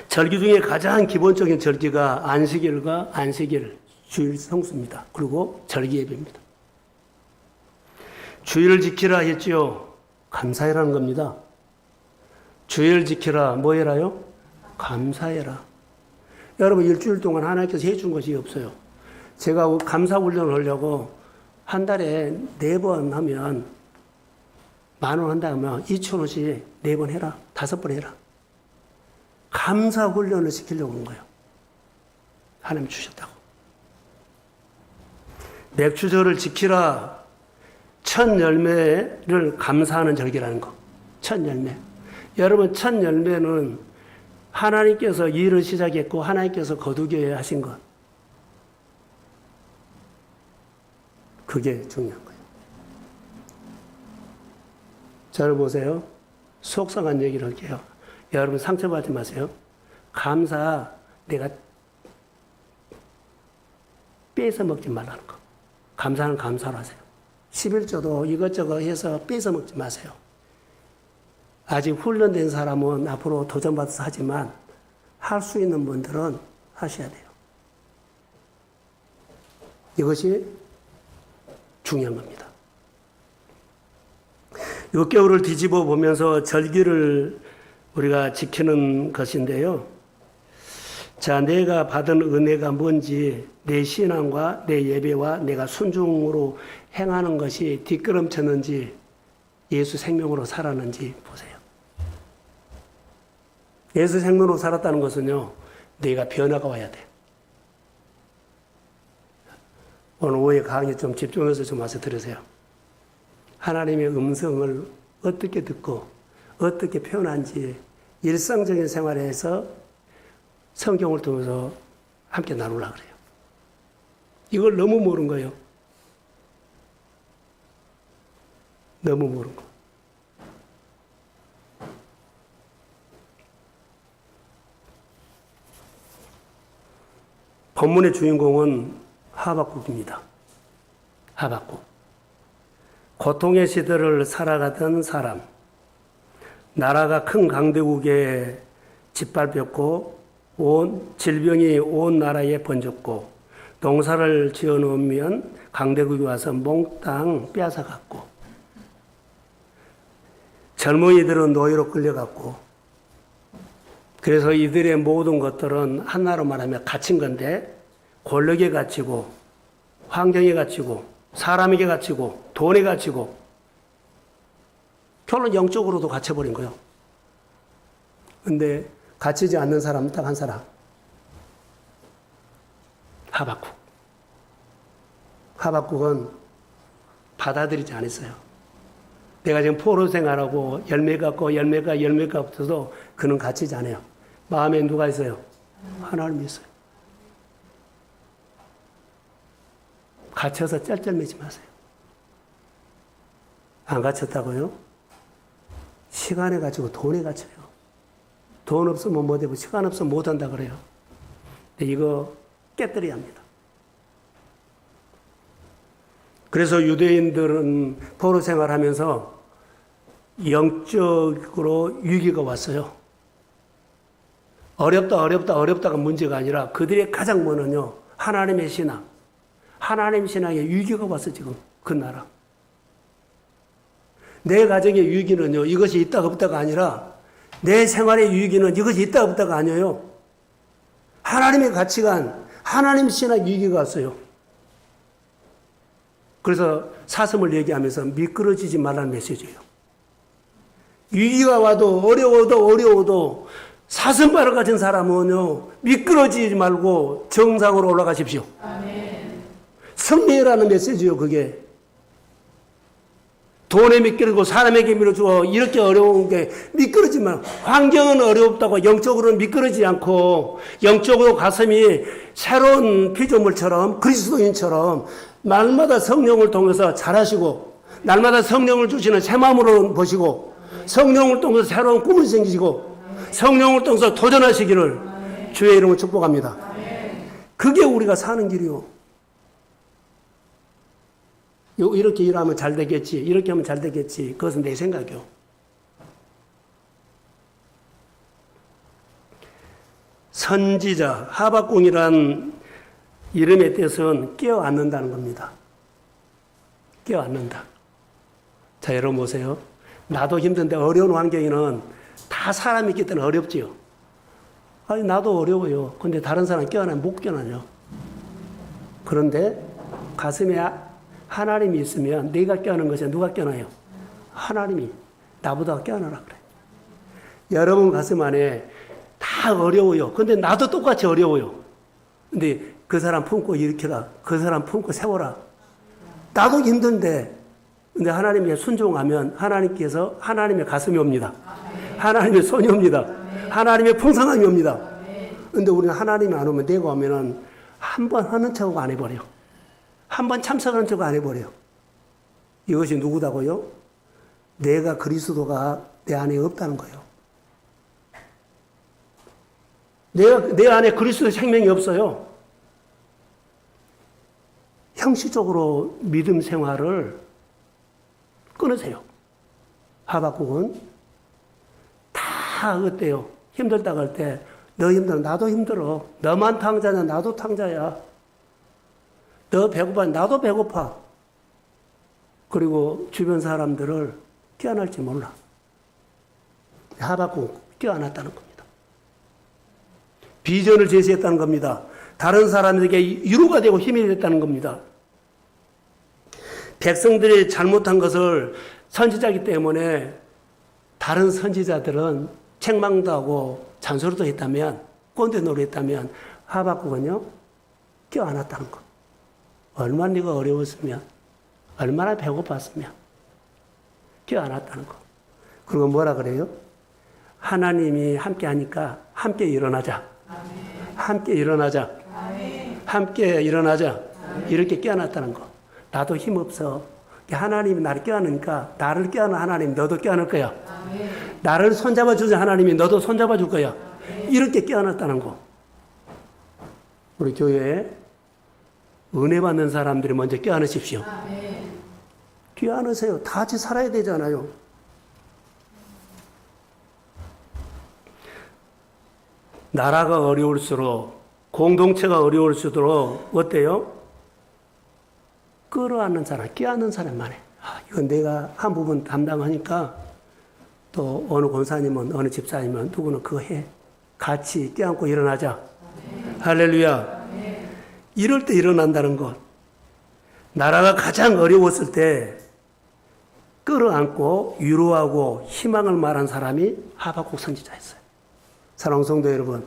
절기 중에 가장 기본적인 절기가 안식일과 안식일, 주일 성수입니다. 그리고 절기 예배입니다. 주일을 지키라 했지요. 감사해라는 겁니다. 주일을 지키라 뭐 해라요? 감사해라. 여러분 일주일 동안 하나님께서 해준 것이 없어요. 제가 감사훈련을 하려고 한 달에 4번 하면 10,000원 한다 하면 2,000원씩 4번 해라. 5번 해라. 감사훈련을 시키려고 하는 거예요. 하나님 주셨다고. 맥주절을 지키라. 첫 열매를 감사하는 절기라는 거. 첫 열매. 여러분 첫 열매는 하나님께서 일을 시작했고 하나님께서 거두게 하신 것. 그게 중요한 거예요. 저를 보세요. 속상한 얘기를 할게요. 여러분 상처받지 마세요. 감사 내가 뺏어 먹지 말라는 거. 감사는 감사로 하세요. 11조도 이것저것 해서 뺏어 먹지 마세요. 아직 훈련된 사람은 앞으로 도전받아서 하지만 할 수 있는 분들은 하셔야 돼요. 이것이 중요한 겁니다. 6개월을 뒤집어 보면서 절기를 우리가 지키는 것인데요. 자, 내가 받은 은혜가 뭔지, 내 신앙과 내 예배와 내가 순종으로 행하는 것이 뒷걸음쳤는지, 예수 생명으로 살았는지 보세요. 예수 생명으로 살았다는 것은요, 내가 변화가 와야 돼. 오늘 오후에 강의 좀 집중해서 좀 와서 들으세요. 하나님의 음성을 어떻게 듣고 어떻게 표현한지 일상적인 생활에서 성경을 통해서 함께 나누려고 그래요. 이걸 너무 모르는 거예요. 너무 모르는 거. 본문의 주인공은 하박국입니다. 하박국. 고통의 시대를 살아가던 사람. 나라가 큰 강대국에 짓밟혔고 질병이 온 나라에 번졌고 농사를 지어놓으면 강대국이 와서 몽땅 빼앗아갔고 젊은이들은 노예로 끌려갔고 그래서 이들의 모든 것들은 하나로 말하면 갇힌 건데 권력에 갇히고 환경에 갇히고 사람에게 갇히고 돈에 갇히고 결론 영적으로도 갇혀버린 거예요. 근데 갇히지 않는 사람은 딱 한 사람. 하박국. 하박국은 받아들이지 않았어요. 내가 지금 포로 생활하고 열매가 없고 열매가 없어도 그는 갇히지 않아요. 마음에 누가 있어요? 하나님이 있어요. 갇혀서 쩔쩔매지 마세요. 안 갇혔다고요? 시간에 갇히고 돈에 갇혀요. 돈 없으면 못하고 시간 없으면 못한다 그래요. 근데 이거 깨뜨려야 합니다. 그래서 유대인들은 포로 생활하면서 영적으로 위기가 왔어요. 어렵다가 문제가 아니라 그들의 가장 먼저는요, 하나님의 신앙. 하나님 신앙에 위기가 왔어, 지금. 그 나라. 내 가정의 위기는요, 이것이 있다가 없다가 아니라 내 생활의 위기는 이것이 있다 없다가 아니에요. 하나님의 가치관, 하나님 신앙 위기가 왔어요. 그래서 사슴을 얘기하면서 미끄러지지 말라는 메시지예요. 위기가 와도 어려워도 사슴발을 가진 사람은요, 미끄러지지 말고 정상으로 올라가십시오. 아멘. 승리라는 메시지요, 그게. 돈에 미끄러고 사람에게 밀어주고 이렇게 어려운 게 미끄러지지 말고 환경은 어렵다고 영적으로는 미끄러지지 않고 영적으로 가슴이 새로운 피조물처럼 그리스도인처럼 날마다 성령을 통해서 자라시고 날마다 성령을 주시는 새 마음으로 보시고 성령을 통해서 새로운 꿈을 생기시고 성령을 통해서 도전하시기를 주의 이름으로 축복합니다. 그게 우리가 사는 길이요. 이렇게 일하면 잘 되겠지. 이렇게 하면 잘 되겠지. 그것은 내 생각이요. 선지자, 하박국이란 이름의 뜻은 깨어앉는다는 겁니다. 깨어앉는다. 자, 여러분 보세요. 나도 힘든데 어려운 환경에는 다 사람이 있기 때문에 어렵지요. 아니, 나도 어려워요. 근데 다른 사람 깨어나면 못 깨어나죠. 그런데 가슴에 하나님이 있으면 내가 깨어나는 것이 누가 깨어나요? 하나님이 나보다 깨어나라 그래. 여러분 가슴 안에 다 어려워요. 근데 나도 똑같이 어려워요. 근데 그 사람 품고 일으켜라. 그 사람 품고 세워라. 나도 힘든데 근데 하나님께 순종하면 하나님께서 하나님의 가슴이 옵니다. 하나님의 손이 옵니다. 하나님의 풍성함이 옵니다. 근데 우리는 하나님이 안 오면 내가 오면은 한 번 하는 척하고 안 해버려. 한 번 참석하는 척 안 해버려. 이것이 누구다고요? 내가 그리스도가 내 안에 없다는 거예요. 내 안에 그리스도의 생명이 없어요. 형식적으로 믿음 생활을 끊으세요. 하박국은 다 어때요? 힘들다고 할 때, 너 힘들어, 나도 힘들어. 너만 탕자냐, 나도 탕자야. 너 배고파, 나도 배고파. 그리고 주변 사람들을 껴안을지 몰라. 하박국 껴안았다는 겁니다. 비전을 제시했다는 겁니다. 다른 사람에게 위로가 되고 힘이 됐다는 겁니다. 백성들이 잘못한 것을 선지자이기 때문에 다른 선지자들은 책망도 하고 잔소리도 했다면, 꼰대놀이 했다면, 하박국은요, 껴안았다는 것. 얼마나 네가 어려웠으면, 얼마나 배고팠으면, 껴안았다는 것. 그리고 뭐라 그래요? 하나님이 함께 하니까 함께 일어나자. 아멘. 함께 일어나자. 아멘. 함께 일어나자. 아멘. 이렇게 껴안았다는 것. 나도 힘없어. 하나님이 나를 껴안으니까 나를 껴안은 하나님 너도 껴안을 거야. 아멘. 나를 손잡아 주자 하나님이 너도 손잡아 줄 거야. 아멘. 이렇게 껴안았다는 거. 우리 교회에 은혜 받는 사람들이 먼저 껴안으십시오. 아멘. 껴안으세요. 다 같이 살아야 되잖아요. 나라가 어려울수록, 공동체가 어려울수록 어때요? 끌어안는 사람, 껴안는 사람만 해. 이건 내가 한 부분 담당하니까 또 어느 권사님은, 어느 집사님은 누구는 그거 해. 같이 껴안고 일어나자. 아멘. 할렐루야. 아멘. 이럴 때 일어난다는 것. 나라가 가장 어려웠을 때 끌어안고 위로하고 희망을 말한 사람이 하박국 선지자였어요. 사랑하는 성도 여러분,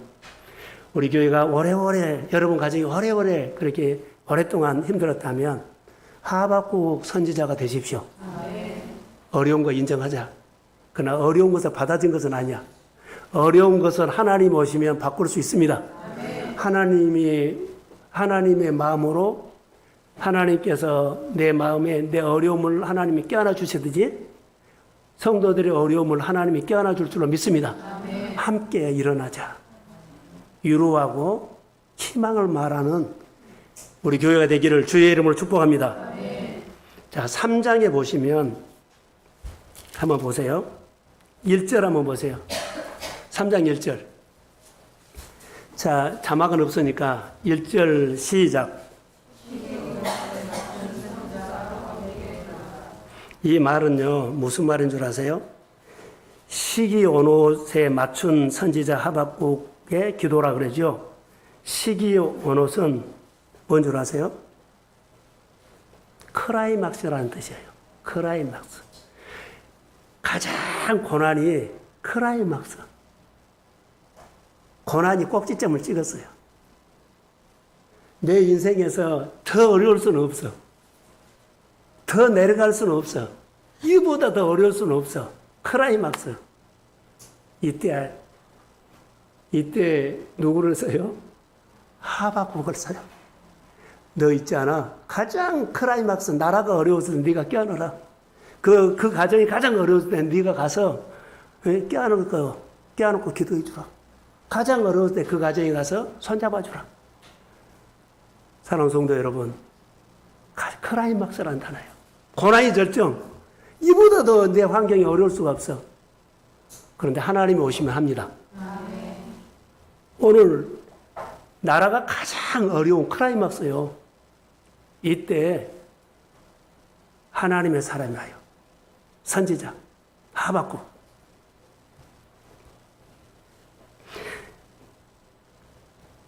우리 교회가 오래오래, 여러분 가정이 오래오래 그렇게 오랫동안 힘들었다면 하박국 선지자가 되십시오. 어려운 거 인정하자. 그러나 어려운 것을 받아진 것은 아니야. 어려운 것은 하나님 오시면 바꿀 수 있습니다. 하나님의 마음으로 하나님께서 내 마음에 내 어려움을 하나님이 껴안아 주시듯이 성도들의 어려움을 하나님이 껴안아 줄 줄로 믿습니다. 함께 일어나자. 위로하고 희망을 말하는 우리 교회가 되기를 주의 이름으로 축복합니다. 아멘. 자, 3장에 보시면 한번 보세요. 1절 한번 보세요. 3장 1절. 자, 자막은 없으니까 1절 시작. 이 말은요, 무슨 말인 줄 아세요? 시기 온옷에 맞춘 선지자 하박국의 기도라 그러죠. 시기 온옷은 뭔 줄 아세요? 크라이막스라는 뜻이에요. 크라이막스. 가장 고난이 크라이막스. 고난이 꼭지점을 찍었어요. 내 인생에서 더 어려울 수는 없어. 더 내려갈 수는 없어. 이보다 더 어려울 수는 없어. 크라이막스. 이때 누구를 써요? 하박국을 써요. 너 있잖아. 가장 크라이막스, 나라가 어려웠을 때 네가 껴안아라. 그 가정이 가장 어려웠을 때 네가 가서 껴안고 기도해 주라. 가장 어려울 때 그 가정에 가서 손잡아 주라. 사랑하는 성도 여러분, 크라이막스라는 단어예요. 고난이 절정. 이보다 더 내 환경이 어려울 수가 없어. 그런데 하나님이 오시면 합니다. 오늘 나라가 가장 어려운 크라이막스요. 이때 하나님의 사람이 와요. 선지자 하박국.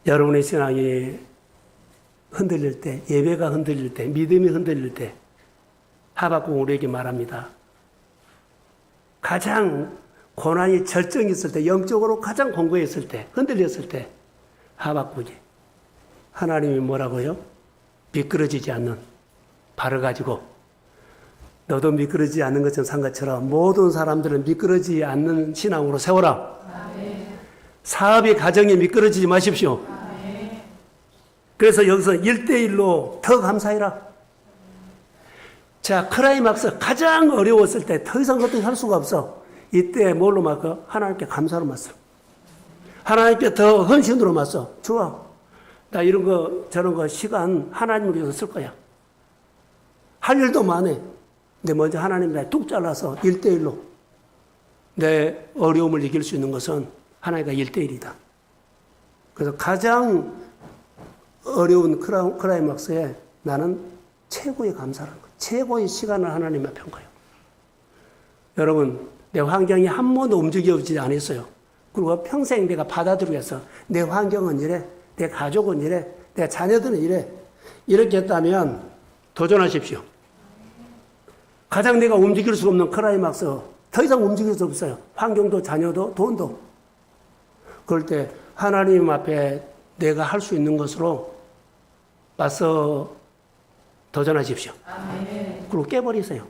여러분의 신앙이 흔들릴 때, 예배가 흔들릴 때, 믿음이 흔들릴 때 하박국 우리에게 말합니다. 가장 고난이 절정이 있을 때, 영적으로 가장 공고했을 때, 흔들렸을 때 하박국이 하나님이 뭐라고요? 미끄러지지 않는 발을 가지고 너도 미끄러지지 않는 것처럼 산 것처럼 모든 사람들은 미끄러지지 않는 신앙으로 세워라. 아멘. 사업의 가정이 미끄러지지 마십시오. 아멘. 그래서 여기서 1대1로 더 감사해라. 자, 크라이막스 가장 어려웠을 때 더 이상 어떻게 할 수가 없어. 이때 뭘로 맞고? 하나님께 감사로 맞서. 하나님께 더 헌신으로 맞서. 좋아. 나 이런 거 저런 거 시간 하나님을 위해서 쓸 거야. 할 일도 많아. 근데 먼저 하나님 날 뚝 잘라서 1대1로 내 어려움을 이길 수 있는 것은 하나님과 1대1이다. 그래서 가장 어려운 클라이막스에 나는 최고의 감사라는 거예요. 최고의 시간을 하나님 앞에 한 거예요. 여러분, 내 환경이 한 번도 움직여지지 않았어요. 그리고 평생 내가 받아들이겠어. 내 환경은 이래, 내 가족은 이래, 내 자녀들은 이래. 이렇게 했다면 도전하십시오. 가장 내가 움직일 수 없는 클라이막스, 더 이상 움직일 수 없어요. 환경도 자녀도 돈도. 그럴 때 하나님 앞에 내가 할 수 있는 것으로 맞서 도전하십시오. 아멘. 그리고 깨버리세요.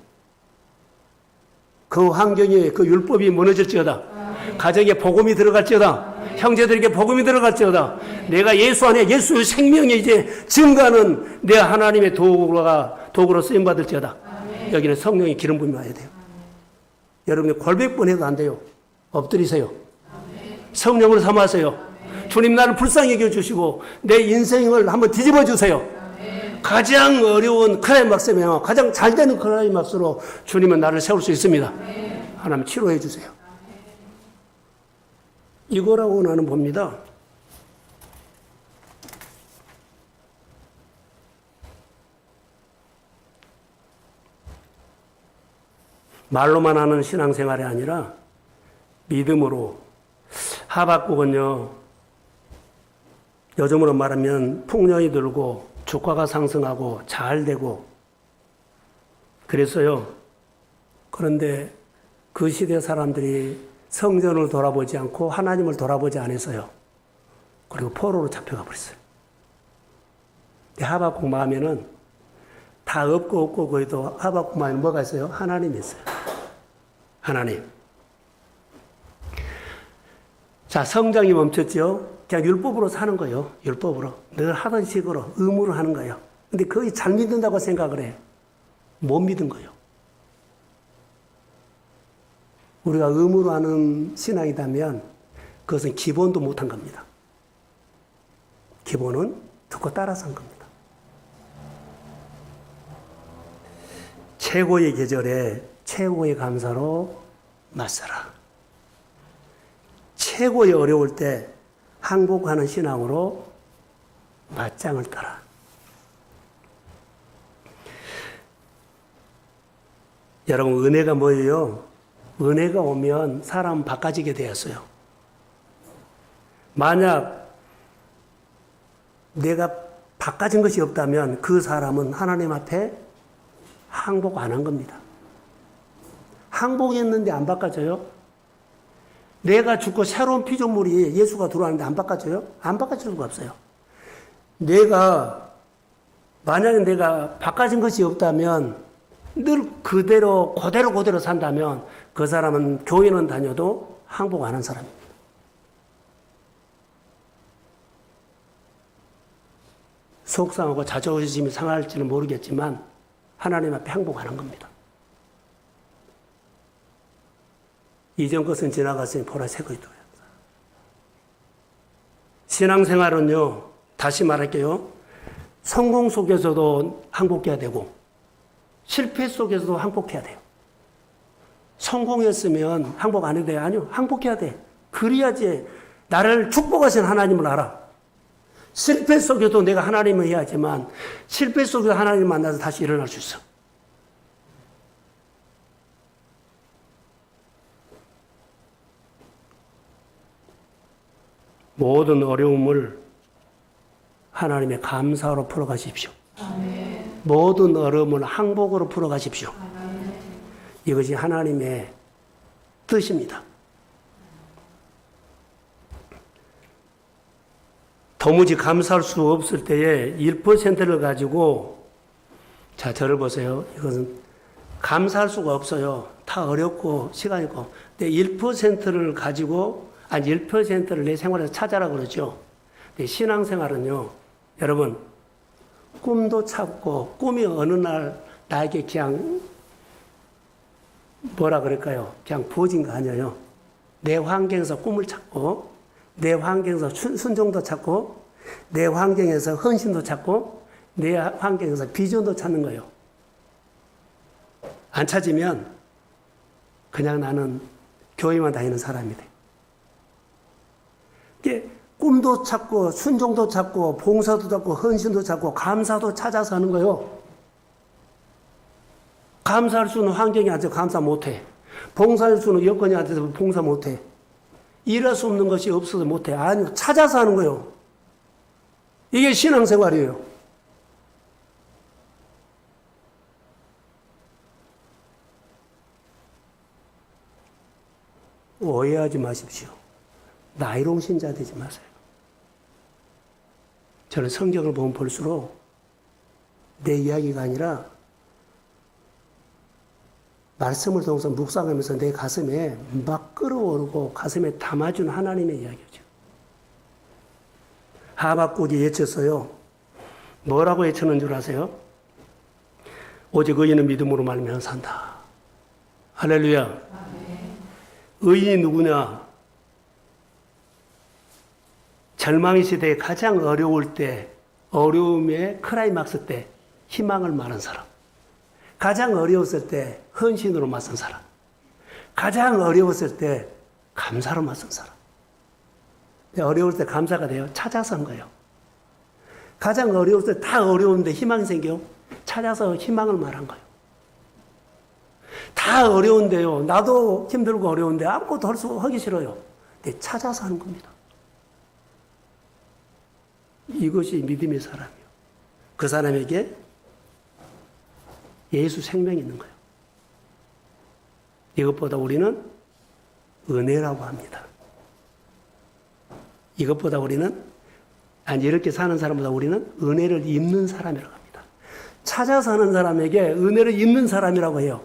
그 환경에 그 율법이 무너질지어다. 아멘. 가정에 복음이 들어갈지어다. 아멘. 형제들에게 복음이 들어갈지어다. 아멘. 내가 예수 안에 예수의 생명이 이제 증가하는 내 하나님의 도구로 쓰임받을지어다. 아멘. 여기는 성령의 기름 부음이 와야 돼요. 아멘. 여러분이 골백번 해도 안 돼요. 엎드리세요. 아멘. 성령을 삼으세요. 아멘. 주님 나를 불쌍히 여겨주시고 내 인생을 한번 뒤집어 주세요. 가장 어려운 클라이막스면 가장 잘 되는 클라이막스로 주님은 나를 세울 수 있습니다. 하나님 치료해 주세요. 이거라고 나는 봅니다. 말로만 하는 신앙생활이 아니라 믿음으로. 하박국은요, 요즘으로 말하면 풍년이 들고 주가가 상승하고 잘 되고 그랬어요. 그런데 그 시대 사람들이 성전을 돌아보지 않고 하나님을 돌아보지 않았어요. 그리고 포로로 잡혀가 버렸어요. 하박국 마음에는 다 없고 거기도 하박국 마음에 뭐가 있어요? 하나님이 있어요. 하나님. 자, 성장이 멈췄죠. 그냥 율법으로 사는 거예요. 율법으로. 늘 하던 식으로 의무로 하는 거예요. 근데 거의 잘 믿는다고 생각을 해. 못 믿은 거예요. 우리가 의무로 하는 신앙이라면 그것은 기본도 못한 겁니다. 기본은 듣고 따라서 한 겁니다. 최고의 계절에 최고의 감사로 맞서라. 최고의 어려울 때 항복하는 신앙으로 맞짱을 떠라. 여러분, 은혜가 뭐예요? 은혜가 오면 사람은 바꿔지게 되었어요. 만약 내가 바꿔진 것이 없다면 그 사람은 하나님 앞에 항복 안 한 겁니다. 항복했는데 안 바꿔져요? 내가 죽고 새로운 피조물이 예수가 들어왔는데 안 바꿔져요? 안 바꿔질 수가 없어요. 만약에 내가 바꿔진 것이 없다면 늘 그대로 산다면 그 사람은 교회는 다녀도 항복 안 한 사람입니다. 속상하고 자존심이 상할지는 모르겠지만 하나님 앞에 항복 안 한 겁니다. 이전 것은 지나갔으니 보라 새 것이 되었다. 신앙생활은요, 다시 말할게요. 성공 속에서도 항복해야 되고 실패 속에서도 항복해야 돼요. 성공했으면 항복 안 해도 돼요? 아니요. 항복해야 돼. 그래야지 나를 축복하신 하나님을 알아. 실패 속에도 내가 하나님을 해야지만 실패 속에서 하나님을 만나서 다시 일어날 수 있어. 모든 어려움을 하나님의 감사로 풀어가십시오. 아멘. 모든 어려움을 항복으로 풀어가십시오. 아멘. 이것이 하나님의 뜻입니다. 도무지 감사할 수 없을 때에 1%를 가지고, 자, 저를 보세요. 이것은 감사할 수가 없어요. 다 어렵고 시간이 있고. 근데 1%를 가지고 1%를 내 생활에서 찾아라 그러죠. 근데 신앙생활은요, 여러분, 꿈도 찾고, 꿈이 어느 날 나에게 그냥, 뭐라 그럴까요? 그냥 부어진 거 아니에요. 내 환경에서 꿈을 찾고, 내 환경에서 순종도 찾고, 내 환경에서 헌신도 찾고, 내 환경에서 비전도 찾는 거예요. 안 찾으면, 그냥 나는 교회만 다니는 사람이 돼. 이게 꿈도 찾고 순종도 찾고 봉사도 찾고 헌신도 찾고 감사도 찾아서 하는 거예요. 감사할 수 있는 환경이 안 돼서 감사 못해. 봉사할 수 있는 여건이 안 돼서 봉사 못해. 일할 수 없는 것이 없어서 못해. 아니, 찾아서 하는 거예요. 이게 신앙생활이에요. 오해하지 마십시오. 나이롱 신자 되지 마세요. 저는 성경을 보면 볼수록 내 이야기가 아니라 말씀을 통해서 묵상하면서 내 가슴에 막 끓어오르고 가슴에 담아준 하나님의 이야기죠. 하박국이 외쳤어요. 뭐라고 외쳤는 줄 아세요? 오직 의인은 믿음으로 말미암아 산다. 할렐루야. 의인이 누구냐? 절망의 시대에 가장 어려울 때, 어려움의 클라이막스 때 희망을 말한 사람. 가장 어려웠을 때 헌신으로 맞선 사람. 가장 어려웠을 때 감사로 맞선 사람. 어려울 때 감사가 돼요. 찾아서 한 거예요. 가장 어려울 때 다 어려운데 희망이 생겨요. 찾아서 희망을 말한 거예요. 다 어려운데요. 나도 힘들고 어려운데 아무것도 하기 싫어요. 근데 찾아서 하는 겁니다. 이것이 믿음의 사람이에요. 그 사람에게 예수 생명이 있는 거예요. 이것보다 우리는 은혜라고 합니다. 이것보다 우리는, 아니, 이렇게 사는 사람보다 우리는 은혜를 입는 사람이라고 합니다. 찾아서 하는 사람에게 은혜를 입는 사람이라고 해요.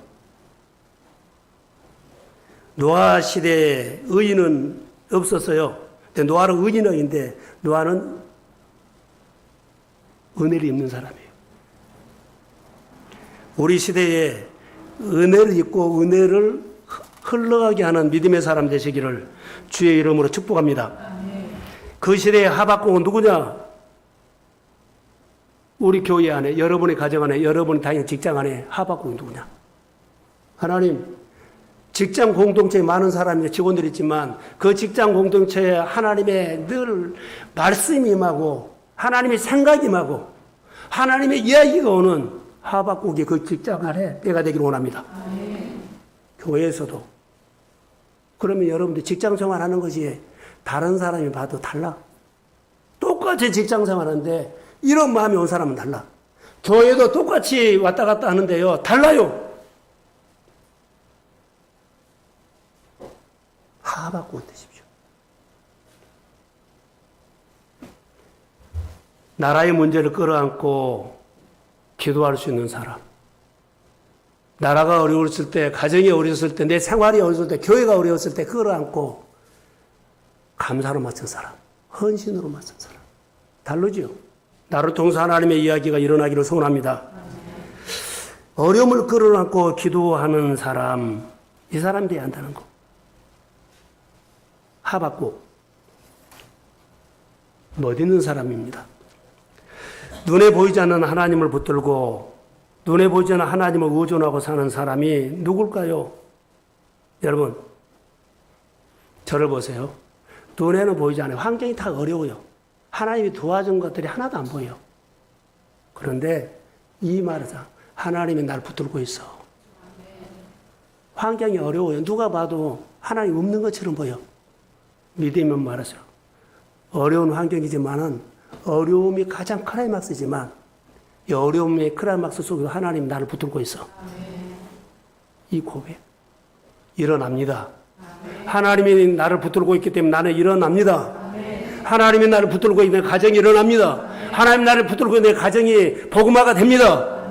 노아 시대에 의인은 없었어요. 근데 노아는 의인인데 노아는 은혜를 입는 사람이에요. 우리 시대에 은혜를 입고 은혜를 흘러가게 하는 믿음의 사람 되시기를 주의 이름으로 축복합니다. 그 시대의 하박국은 누구냐? 우리 교회 안에, 여러분의 가정 안에, 여러분이 다니는 직장 안에 하박국은 누구냐? 하나님, 직장 공동체에 많은 사람이 직원들이 있지만 그 직장 공동체에 하나님의 늘 말씀이 임하고 하나님의 생각이 임하고 하나님의 이야기가 오는 하박국이 그 직장 안에 때가 되기를 원합니다. 교회에서도. 그러면 여러분들 직장 생활하는 것이 다른 사람이 봐도 달라. 똑같이 직장 생활하는데 이런 마음이 온 사람은 달라. 교회도 똑같이 왔다 갔다 하는데요. 달라요. 하박국 되십시오. 나라의 문제를 끌어안고 기도할 수 있는 사람. 나라가 어려웠을 때, 가정이 어려웠을 때, 내 생활이 어려웠을 때, 교회가 어려웠을 때 끌어안고 감사로 맞춘 사람, 헌신으로 맞춘 사람. 다르죠? 나를 통해서 하나님의 이야기가 일어나기를 소원합니다. 어려움을 끌어안고 기도하는 사람, 이 사람이 돼야 한다는 거. 하박국, 멋있는 사람입니다. 눈에 보이지 않는 하나님을 붙들고 눈에 보이지 않는 하나님을 의존하고 사는 사람이 누굴까요? 여러분, 저를 보세요. 눈에는 보이지 않아요. 환경이 다 어려워요. 하나님이 도와준 것들이 하나도 안 보여요. 그런데 이 말이다. 하나님이 날 붙들고 있어. 환경이 어려워요. 누가 봐도 하나님 없는 것처럼 보여. 믿으면 말하죠. 어려운 환경이지만은 어려움이 가장 클라이막스지만 이 어려움의 클라이막스 속에서 하나님 나를 붙들고 있어. 이 고백 일어납니다. 하나님이 나를 붙들고 있기 때문에 나는 일어납니다. 하나님이 나를 붙들고 있는 가정이 일어납니다. 하나님 나를 붙들고 있는 가정이 복음화가 됩니다.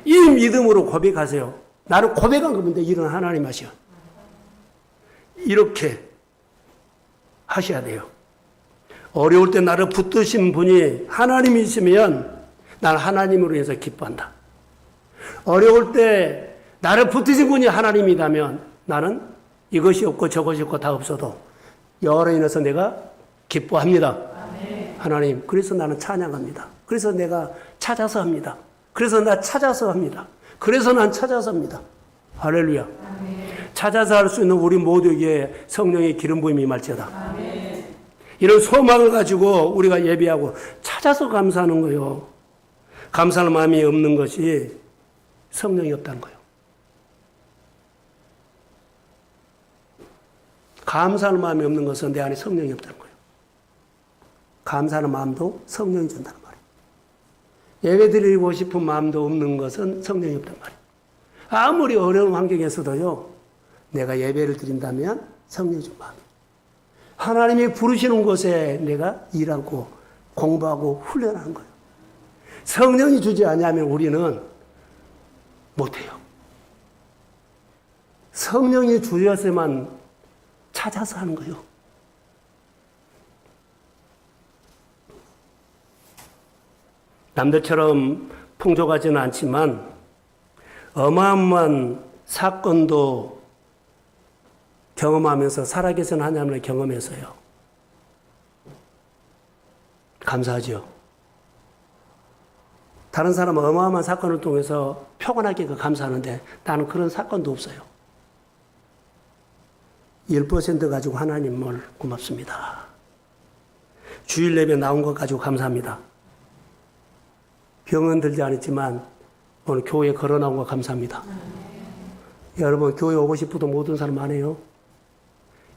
이 믿음으로 고백하세요. 나는 고백한 겁니다. 이런 하나님 하셔. 이렇게 하셔야 돼요. 어려울 때 나를 붙드신 분이 하나님이시면 나는 하나님으로 해서 기뻐한다. 어려울 때 나를 붙드신 분이 하나님이라면 나는 이것이 없고 저것이 없고 다 없어도 여호와로 인해서 내가 기뻐합니다. 하나님, 그래서 나는 찬양합니다. 그래서 내가 찾아서 합니다. 그래서 나 찾아서 합니다. 그래서 난 찾아서 합니다. 할렐루야. 찾아서 할 수 있는 우리 모두에게 성령의 기름 부음이 임할지어다. 이런 소망을 가지고 우리가 예배하고 찾아서 감사하는 거예요. 감사할 마음이 없는 것이 성령이 없다는 거예요. 감사할 마음이 없는 것은 내 안에 성령이 없다는 거예요. 감사하는 마음도 성령이 준다는 말이에요. 예배 드리고 싶은 마음도 없는 것은 성령이 없단 말이에요. 아무리 어려운 환경에서도요, 내가 예배를 드린다면 성령이 준 마음이에요. 하나님이 부르시는 곳에 내가 일하고 공부하고 훈련하는 거예요. 성령이 주지 않으면 우리는 못해요. 성령이 주셨으면 찾아서 하는 거예요. 남들처럼 풍족하지는 않지만 어마어마한 사건도 경험하면서 살아계신 하나님을 경험해서요. 감사하죠. 다른 사람은 어마어마한 사건을 통해서 표곤하게 감사하는데 나는 그런 사건도 없어요. 1% 가지고 하나님을 고맙습니다. 주일 예배 나온 것 가지고 감사합니다. 병은 들지 않았지만 오늘 교회에 걸어 나온 거 감사합니다. 여러분 교회 오고 싶어도 못 온 사람 많아요.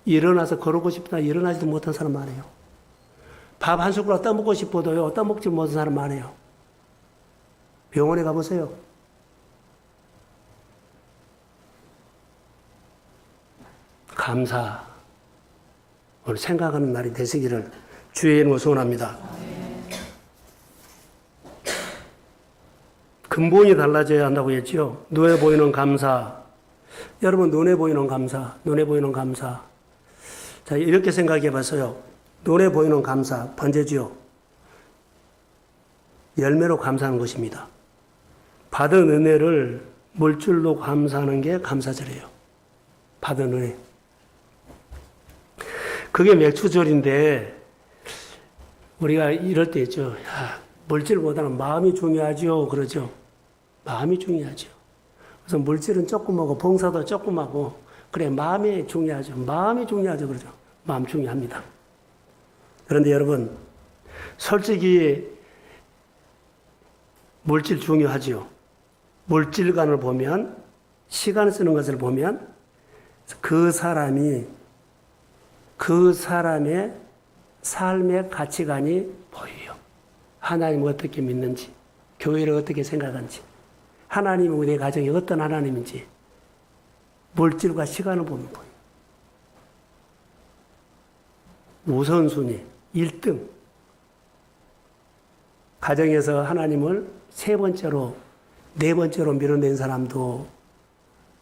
일어나서 걸어오고 싶다 일어나지도 못한 사람 많아요. 밥 한 숟가락 떠먹고 싶어도요 떠먹지 못한 사람 많아요. 병원에 가보세요. 감사 오늘 생각하는 날이 되시기를 주의 이름으로 소원합니다. 근본이 달라져야 한다고 했죠. 눈에 보이는 감사. 여러분 눈에 보이는 감사, 눈에 보이는 감사. 자 이렇게 생각해 봤어요. 눈에 보이는 감사, 번제지요. 열매로 감사하는 것입니다. 받은 은혜를 물질로 감사하는 게 감사절이에요. 받은 은혜. 그게 맥주절인데 우리가 이럴 때 있죠. 야, 물질보다는 마음이 중요하죠. 그러죠. 마음이 중요하죠. 그래서 물질은 조금하고 봉사도 조금하고 그래 마음이 중요하죠. 마음이 중요하죠. 그러죠. 마음 중요합니다. 그런데 여러분 솔직히 물질 중요하지요. 물질관을 보면 시간을 쓰는 것을 보면 그 사람의 삶의 가치관이 보여요. 하나님을 어떻게 믿는지, 교회를 어떻게 생각하는지, 하나님이 우리 가정이 어떤 하나님인지 물질과 시간을 보면 보여요. 우선순위 1등. 가정에서 하나님을 세 번째로, 네 번째로 밀어낸 사람도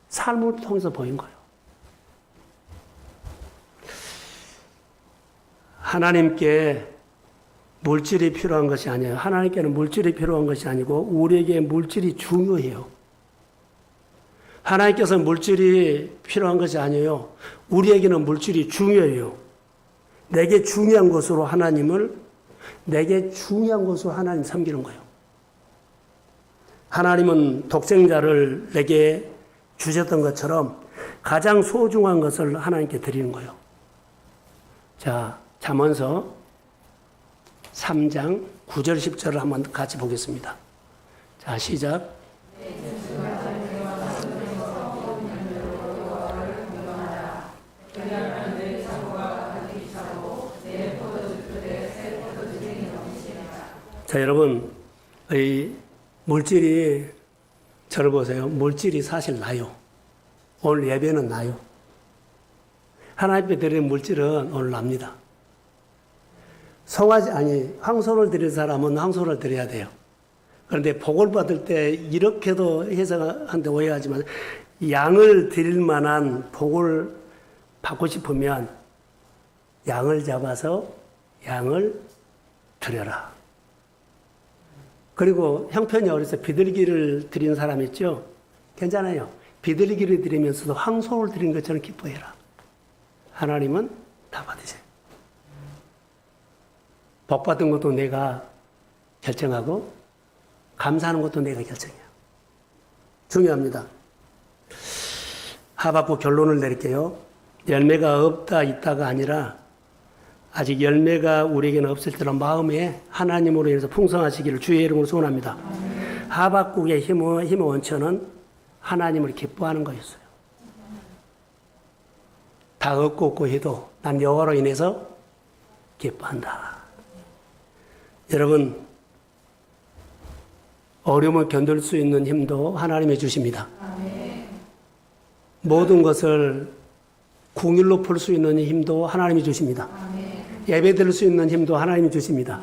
삶을 통해서 보인 거예요. 하나님께 물질이 필요한 것이 아니에요. 하나님께는 물질이 필요한 것이 아니고 우리에게 물질이 중요해요. 하나님께서 물질이 필요한 것이 아니에요. 우리에게는 물질이 중요해요. 내게 중요한 것으로 하나님 섬기는 거예요. 하나님은 독생자를 내게 주셨던 것처럼 가장 소중한 것을 하나님께 드리는 거예요. 자, 잠언서 3장 9절 10절을 한번 같이 보겠습니다. 자, 시작. 자, 여러분, 이 물질이, 저를 보세요. 물질이 사실 나요. 오늘 예배는 나요. 하나님께 드리는 물질은 오늘 납니다. 황소를 드릴 사람은 황소를 드려야 돼요. 그런데 복을 받을 때 이렇게도 해석하는데 오해하지만 양을 드릴 만한 복을 받고 싶으면 양을 잡아서 양을 드려라. 그리고 형편이 어려서 비둘기를 드린 사람 있죠? 괜찮아요. 비둘기를 드리면서도 황소를 드린 것처럼 기뻐해라. 하나님은 다 받으세요. 복 받은 것도 내가 결정하고 감사하는 것도 내가 결정해요. 중요합니다. 하박국 결론을 내릴게요. 열매가 없다 있다가 아니라 아직 열매가 우리에게는 없을 때는 마음에 하나님으로 인해서 풍성하시기를 주의 이름으로 소원합니다. 하박국의 힘의 원천은 하나님을 기뻐하는 거였어요. 다 얻고 없고 해도 난 여호와로 인해서 기뻐한다. 여러분, 어려움을 견딜 수 있는 힘도 하나님이 주십니다. 모든 것을 궁일로 풀 수 있는 힘도 하나님이 주십니다. 예배 드릴 수 있는 힘도 하나님이 주십니다.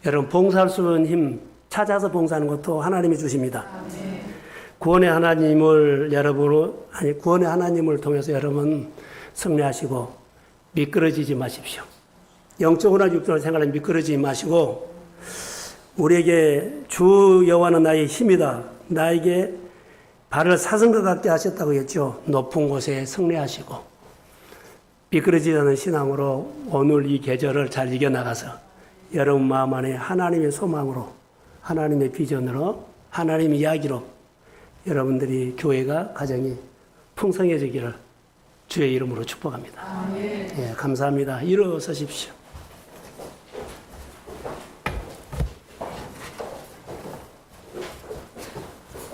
여러분, 봉사할 수 있는 힘 찾아서 봉사하는 것도 하나님이 주십니다. 구원의 하나님을 구원의 하나님을 통해서 여러분 승리하시고 미끄러지지 마십시오. 영적으로나 육적으로 생활에 미끄러지지 마시고 우리에게 주 여호와는 나의 힘이다. 나에게 발을 사슴과 같게 하셨다고 했죠. 높은 곳에 승리하시고 미끄러지지 않은 신앙으로 오늘 이 계절을 잘 이겨나가서 여러분 마음 안에 하나님의 소망으로 하나님의 비전으로 하나님의 이야기로 여러분들이 교회가 가정이 풍성해지기를 주의 이름으로 축복합니다. 예, 감사합니다. 일어서십시오.